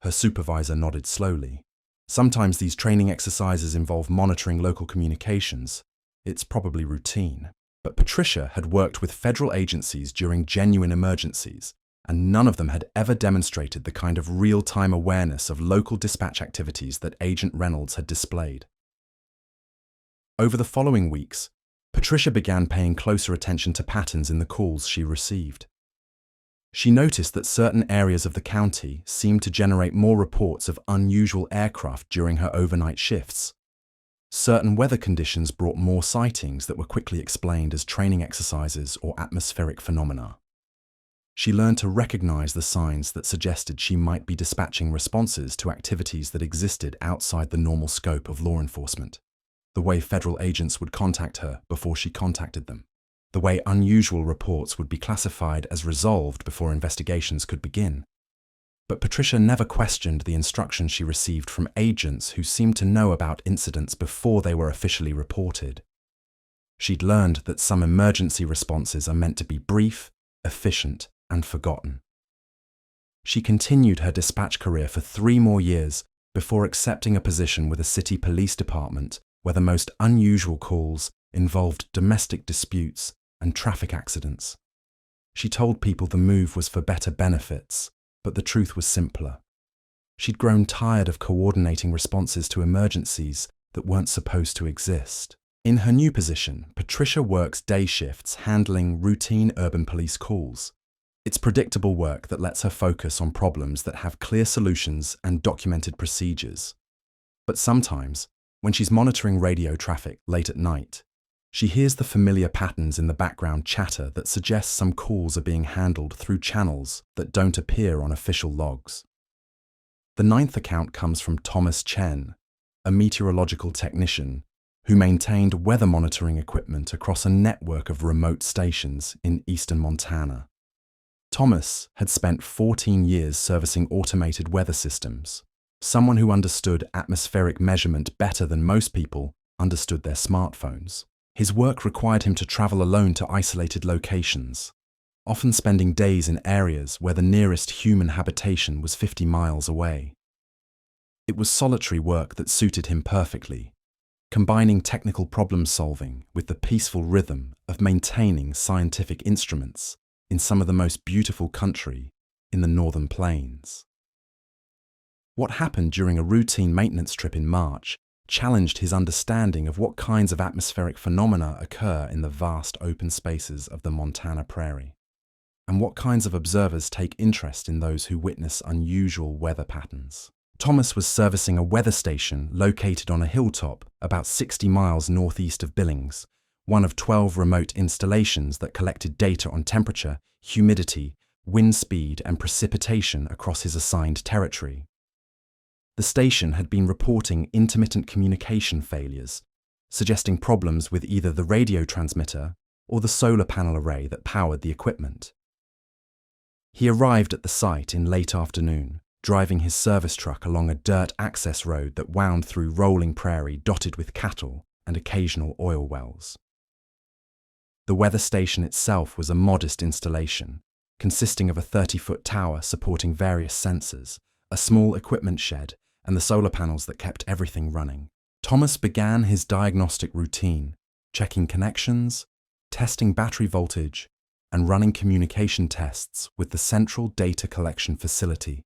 Her supervisor nodded slowly. Sometimes these training exercises involve monitoring local communications. It's probably routine. But Patricia had worked with federal agencies during genuine emergencies, and none of them had ever demonstrated the kind of real-time awareness of local dispatch activities that Agent Reynolds had displayed. Over the following weeks, Patricia began paying closer attention to patterns in the calls she received. She noticed that certain areas of the county seemed to generate more reports of unusual aircraft during her overnight shifts. Certain weather conditions brought more sightings that were quickly explained as training exercises or atmospheric phenomena. She learned to recognize the signs that suggested she might be dispatching responses to activities that existed outside the normal scope of law enforcement, the way federal agents would contact her before she contacted them. the way unusual reports would be classified as resolved before investigations could begin. But Patricia never questioned the instructions she received from agents who seemed to know about incidents before they were officially reported. She'd learned that some emergency responses are meant to be brief, efficient, and forgotten. She continued her dispatch career for 3 more years before accepting a position with a city police department where the most unusual calls involved domestic disputes and traffic accidents. She told people the move was for better benefits, but the truth was simpler. She'd grown tired of coordinating responses to emergencies that weren't supposed to exist. In her new position, Patricia works day shifts handling routine urban police calls. It's predictable work that lets her focus on problems that have clear solutions and documented procedures. But sometimes, when she's monitoring radio traffic late at night, she hears the familiar patterns in the background chatter that suggests some calls are being handled through channels that don't appear on official logs. The 9th account comes from Thomas Chen, a meteorological technician who maintained weather monitoring equipment across a network of remote stations in eastern Montana. Thomas had spent 14 years servicing automated weather systems, someone who understood atmospheric measurement better than most people understood their smartphones. His work required him to travel alone to isolated locations, often spending days in areas where the nearest human habitation was 50 miles away. It was solitary work that suited him perfectly, combining technical problem-solving with the peaceful rhythm of maintaining scientific instruments in some of the most beautiful country in the northern plains. What happened during a routine maintenance trip in March challenged his understanding of what kinds of atmospheric phenomena occur in the vast open spaces of the Montana prairie, and what kinds of observers take interest in those who witness unusual weather patterns. Thomas was servicing a weather station located on a hilltop about 60 miles northeast of Billings, one of 12 remote installations that collected data on temperature, humidity, wind speed, and precipitation across his assigned territory. The station had been reporting intermittent communication failures, suggesting problems with either the radio transmitter or the solar panel array that powered the equipment. He arrived at the site in late afternoon, driving his service truck along a dirt access road that wound through rolling prairie dotted with cattle and occasional oil wells. The weather station itself was a modest installation, consisting of a 30-foot tower supporting various sensors, a small equipment shed, and the solar panels that kept everything running. Thomas began his diagnostic routine, checking connections, testing battery voltage, and running communication tests with the central data collection facility.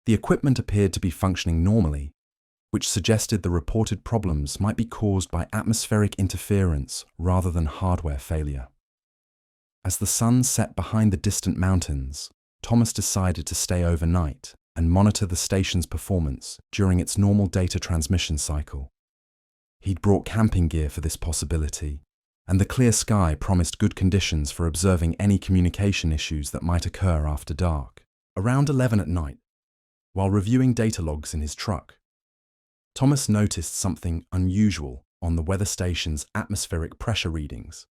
The equipment appeared to be functioning normally, which suggested the reported problems might be caused by atmospheric interference rather than hardware failure. As the sun set behind the distant mountains, Thomas decided to stay overnight and monitor the station's performance during its normal data transmission cycle. He'd brought camping gear for this possibility, and the clear sky promised good conditions for observing any communication issues that might occur after dark. Around 11 at night, while reviewing data logs in his truck, Thomas noticed something unusual on the weather station's atmospheric pressure readings.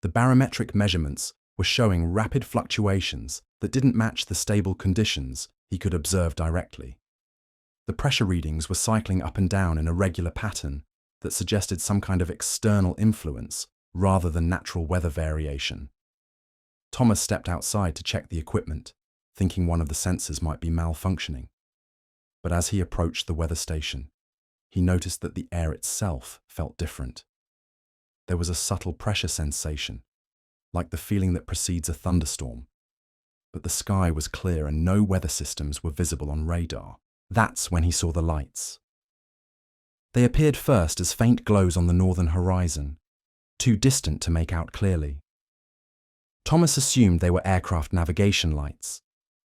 The barometric measurements were showing rapid fluctuations that didn't match the stable conditions he could observe directly. The pressure readings were cycling up and down in a regular pattern that suggested some kind of external influence rather than natural weather variation. Thomas stepped outside to check the equipment, thinking one of the sensors might be malfunctioning. But as he approached the weather station, he noticed that the air itself felt different. There was a subtle pressure sensation, like the feeling that precedes a thunderstorm. But the sky was clear and no weather systems were visible on radar. That's when he saw the lights. They appeared first as faint glows on the northern horizon, too distant to make out clearly. Thomas assumed they were aircraft navigation lights,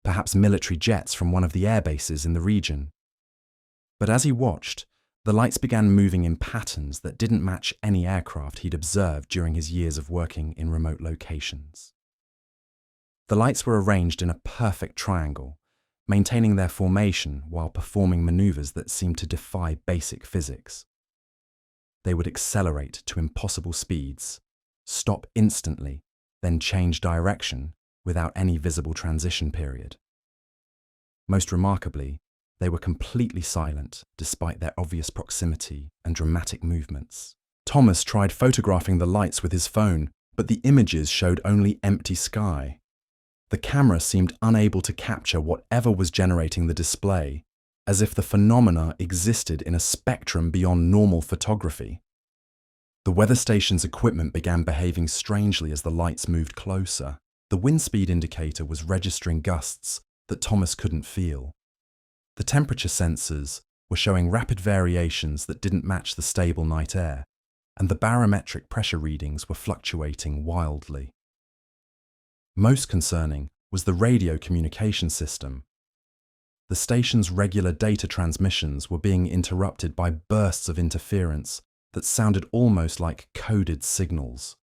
perhaps military jets from one of the air bases in the region. But as he watched, the lights began moving in patterns that didn't match any aircraft he'd observed during his years of working in remote locations. The lights were arranged in a perfect triangle, maintaining their formation while performing maneuvers that seemed to defy basic physics. They would accelerate to impossible speeds, stop instantly, then change direction without any visible transition period. Most remarkably, they were completely silent despite their obvious proximity and dramatic movements. Thomas tried photographing the lights with his phone, but the images showed only empty sky. The camera seemed unable to capture whatever was generating the display, as if the phenomena existed in a spectrum beyond normal photography. The weather station's equipment began behaving strangely as the lights moved closer. The wind speed indicator was registering gusts that Thomas couldn't feel. The temperature sensors were showing rapid variations that didn't match the stable night air, and the barometric pressure readings were fluctuating wildly. Most concerning was the radio communication system. The station's regular data transmissions were being interrupted by bursts of interference that sounded almost like coded signals.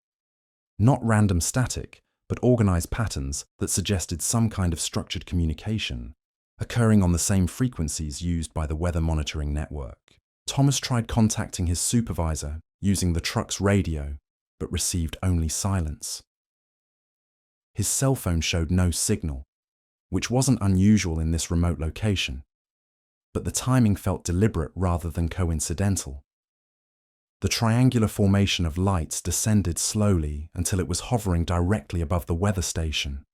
Not random static, but organized patterns that suggested some kind of structured communication, occurring on the same frequencies used by the weather monitoring network. Thomas tried contacting his supervisor using the truck's radio, but received only silence. His cell phone showed no signal, which wasn't unusual in this remote location, but the timing felt deliberate rather than coincidental. The triangular formation of lights descended slowly until it was hovering directly above the weather station.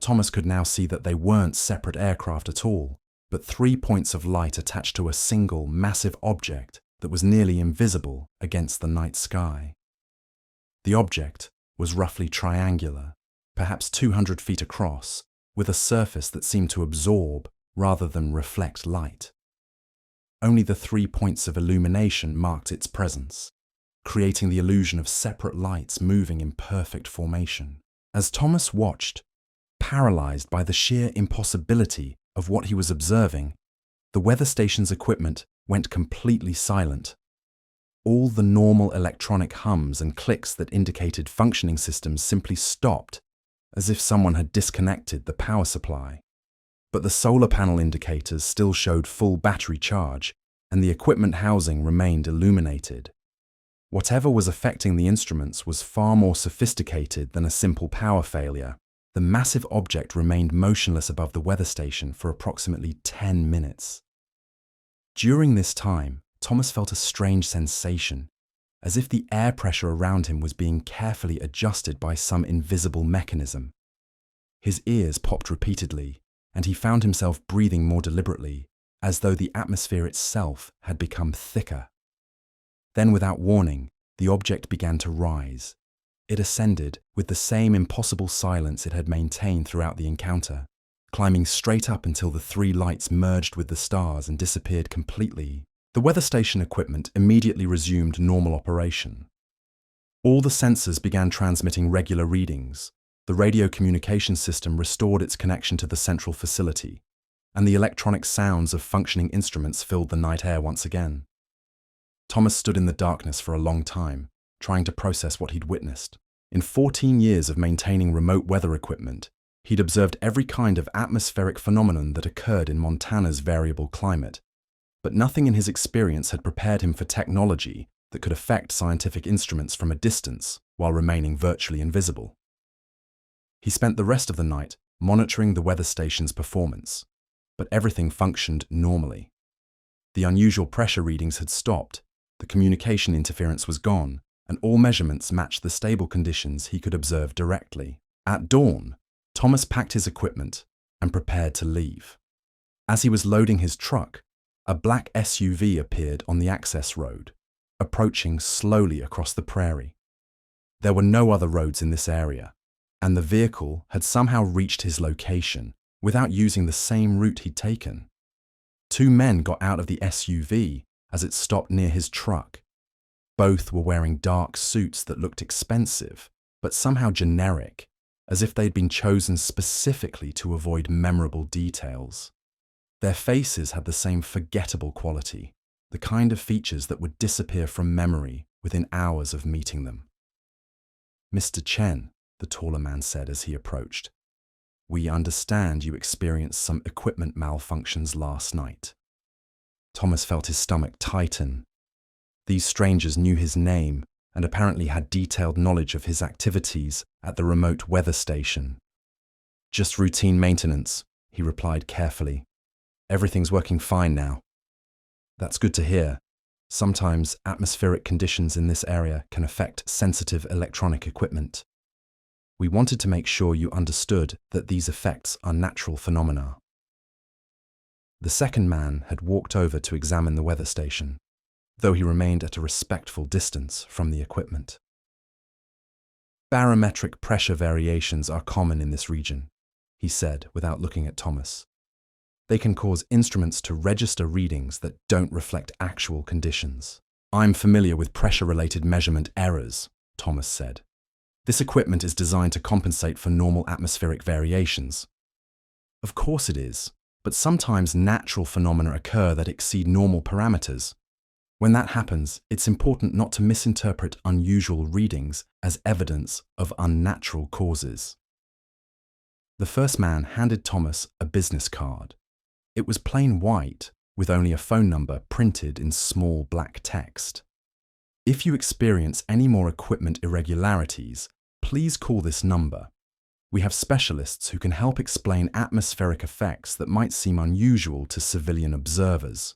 Thomas could now see that they weren't separate aircraft at all, but 3 points of light attached to a single, massive object that was nearly invisible against the night sky. The object was roughly triangular, perhaps 200 feet across, with a surface that seemed to absorb rather than reflect light. Only the 3 points of illumination marked its presence, creating the illusion of separate lights moving in perfect formation. As Thomas watched, paralyzed by the sheer impossibility of what he was observing, the weather station's equipment went completely silent. All the normal electronic hums and clicks that indicated functioning systems simply stopped, as if someone had disconnected the power supply. But the solar panel indicators still showed full battery charge, and the equipment housing remained illuminated. Whatever was affecting the instruments was far more sophisticated than a simple power failure. The massive object remained motionless above the weather station for approximately 10 minutes. During this time, Thomas felt a strange sensation, as if the air pressure around him was being carefully adjusted by some invisible mechanism. His ears popped repeatedly, and he found himself breathing more deliberately, as though the atmosphere itself had become thicker. Then, without warning, the object began to rise. It ascended with the same impossible silence it had maintained throughout the encounter, climbing straight up until the 3 lights merged with the stars and disappeared completely. The weather station equipment immediately resumed normal operation. All the sensors began transmitting regular readings. The radio communication system restored its connection to the central facility, and the electronic sounds of functioning instruments filled the night air once again. Thomas stood in the darkness for a long time, trying to process what he'd witnessed. In 14 years of maintaining remote weather equipment, he'd observed every kind of atmospheric phenomenon that occurred in Montana's variable climate, but nothing in his experience had prepared him for technology that could affect scientific instruments from a distance while remaining virtually invisible. He spent the rest of the night monitoring the weather station's performance, but everything functioned normally. The unusual pressure readings had stopped, the communication interference was gone, and all measurements matched the stable conditions he could observe directly. At dawn, Thomas packed his equipment and prepared to leave. As he was loading his truck, a black SUV appeared on the access road, approaching slowly across the prairie. There were no other roads in this area, and the vehicle had somehow reached his location without using the same route he'd taken. 2 men got out of the SUV as it stopped near his truck. Both were wearing dark suits that looked expensive, but somehow generic, as if they'd been chosen specifically to avoid memorable details. Their faces had the same forgettable quality, the kind of features that would disappear from memory within hours of meeting them. "Mr. Chen," the taller man said as he approached, "we understand you experienced some equipment malfunctions last night." Thomas felt his stomach tighten. These strangers knew his name and apparently had detailed knowledge of his activities at the remote weather station. "Just routine maintenance," he replied carefully. "Everything's working fine now." "That's good to hear. Sometimes atmospheric conditions in this area can affect sensitive electronic equipment. We wanted to make sure you understood that these effects are natural phenomena." The second man had walked over to examine the weather station, though he remained at a respectful distance from the equipment. "Barometric pressure variations are common in this region," he said without looking at Thomas. "They can cause instruments to register readings that don't reflect actual conditions." "I'm familiar with pressure-related measurement errors," Thomas said. "This equipment is designed to compensate for normal atmospheric variations." "Of course it is, but sometimes natural phenomena occur that exceed normal parameters. When that happens, it's important not to misinterpret unusual readings as evidence of unnatural causes." The first man handed Thomas a business card. It was plain white, with only a phone number printed in small black text. "If you experience any more equipment irregularities, please call this number. We have specialists who can help explain atmospheric effects that might seem unusual to civilian observers."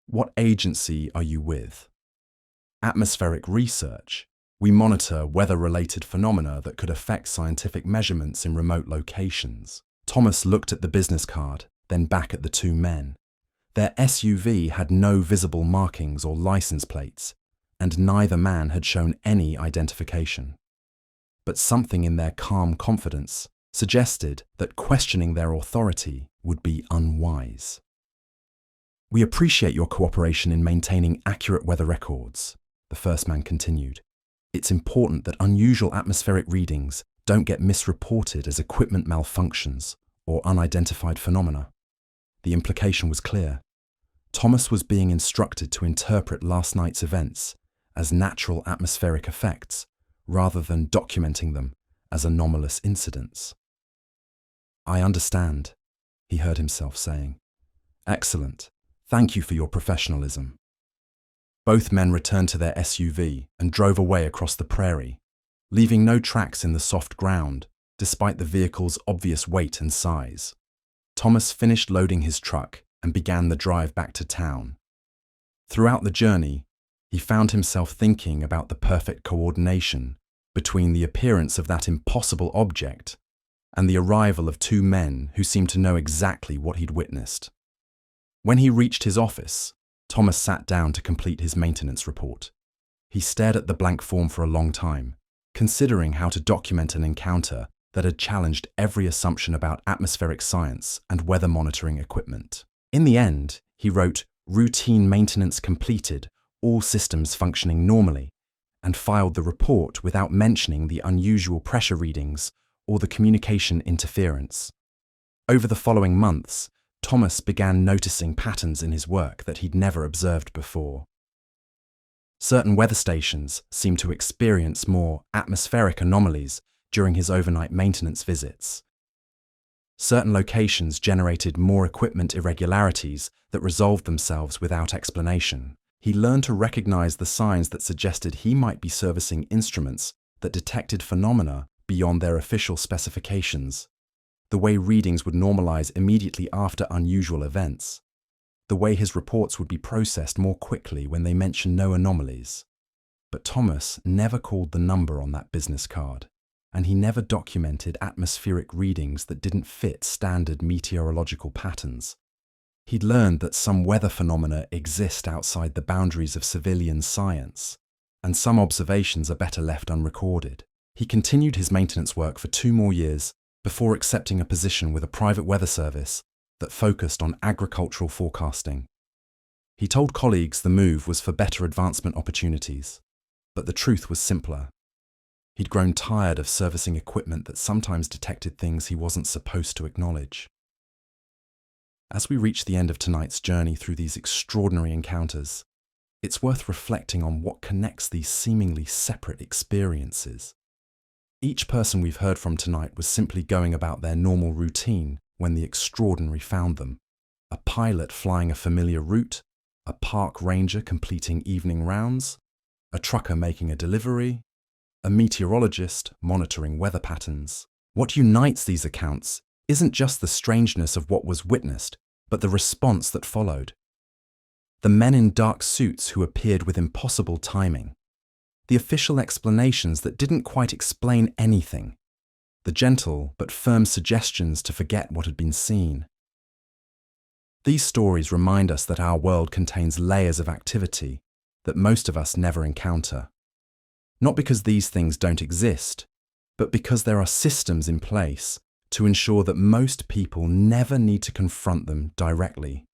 "What agency are you with?" "Atmospheric Research. We monitor weather-related phenomena that could affect scientific measurements in remote locations." Thomas looked at the business card, then back at the two men. Their SUV had no visible markings or license plates, and neither man had shown any identification. But something in their calm confidence suggested that questioning their authority would be unwise. "We appreciate your cooperation in maintaining accurate weather records," the first man continued. "It's important that unusual atmospheric readings don't get misreported as equipment malfunctions or unidentified phenomena." The implication was clear. Thomas was being instructed to interpret last night's events as natural atmospheric effects rather than documenting them as anomalous incidents. "I understand," he heard himself saying. "Excellent. Thank you for your professionalism." Both men returned to their SUV and drove away across the prairie, leaving no tracks in the soft ground, despite the vehicle's obvious weight and size. Thomas finished loading his truck and began the drive back to town. Throughout the journey, he found himself thinking about the perfect coordination between the appearance of that impossible object and the arrival of two men who seemed to know exactly what he'd witnessed. When he reached his office, Thomas sat down to complete his maintenance report. He stared at the blank form for a long time, considering how to document an encounter that had challenged every assumption about atmospheric science and weather monitoring equipment. In the end, he wrote, "Routine maintenance completed, all systems functioning normally," and filed the report without mentioning the unusual pressure readings or the communication interference. Over the following months, Thomas began noticing patterns in his work that he'd never observed before. Certain weather stations seemed to experience more atmospheric anomalies during his overnight maintenance visits. Certain locations generated more equipment irregularities that resolved themselves without explanation. He learned to recognize the signs that suggested he might be servicing instruments that detected phenomena beyond their official specifications. The way readings would normalize immediately after unusual events. The way his reports would be processed more quickly when they mentioned no anomalies. But Thomas never called the number on that business card, and he never documented atmospheric readings that didn't fit standard meteorological patterns. He'd learned that some weather phenomena exist outside the boundaries of civilian science, and some observations are better left unrecorded. He continued his maintenance work for 2 more years before accepting a position with a private weather service that focused on agricultural forecasting. He told colleagues the move was for better advancement opportunities, but the truth was simpler. He'd grown tired of servicing equipment that sometimes detected things he wasn't supposed to acknowledge. As we reach the end of tonight's journey through these extraordinary encounters, it's worth reflecting on what connects these seemingly separate experiences. Each person we've heard from tonight was simply going about their normal routine when the extraordinary found them. A pilot flying a familiar route, a park ranger completing evening rounds, a trucker making a delivery, a meteorologist monitoring weather patterns. What unites these accounts isn't just the strangeness of what was witnessed, but the response that followed. The men in dark suits who appeared with impossible timing. The official explanations that didn't quite explain anything. The gentle but firm suggestions to forget what had been seen. These stories remind us that our world contains layers of activity that most of us never encounter. Not because these things don't exist, but because there are systems in place to ensure that most people never need to confront them directly.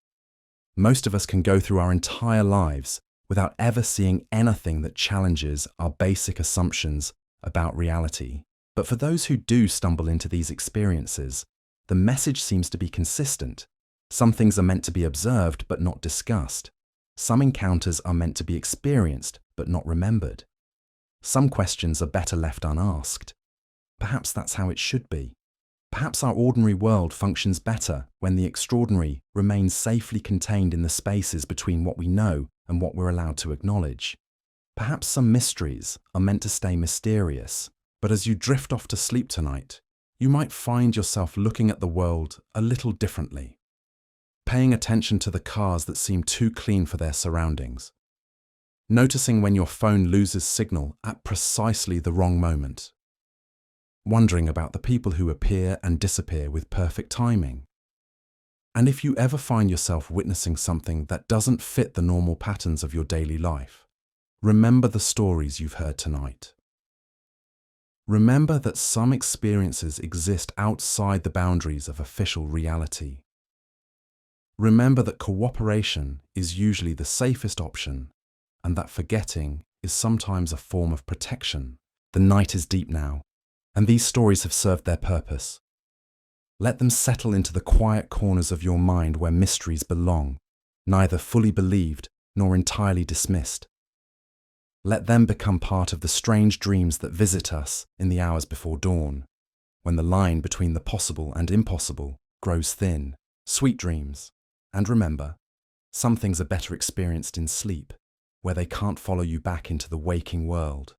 Most of us can go through our entire lives without ever seeing anything that challenges our basic assumptions about reality. But for those who do stumble into these experiences, the message seems to be consistent. Some things are meant to be observed but not discussed. Some encounters are meant to be experienced but not remembered. Some questions are better left unasked. Perhaps that's how it should be. Perhaps our ordinary world functions better when the extraordinary remains safely contained in the spaces between what we know and what we're allowed to acknowledge. Perhaps some mysteries are meant to stay mysterious, but as you drift off to sleep tonight, you might find yourself looking at the world a little differently, paying attention to the cars that seem too clean for their surroundings, noticing when your phone loses signal at precisely the wrong moment, wondering about the people who appear and disappear with perfect timing. And if you ever find yourself witnessing something that doesn't fit the normal patterns of your daily life, remember the stories you've heard tonight. Remember that some experiences exist outside the boundaries of official reality. Remember that cooperation is usually the safest option, and that forgetting is sometimes a form of protection. The night is deep now, and these stories have served their purpose. Let them settle into the quiet corners of your mind where mysteries belong, neither fully believed nor entirely dismissed. Let them become part of the strange dreams that visit us in the hours before dawn, when the line between the possible and impossible grows thin. Sweet dreams. And remember, some things are better experienced in sleep, where they can't follow you back into the waking world.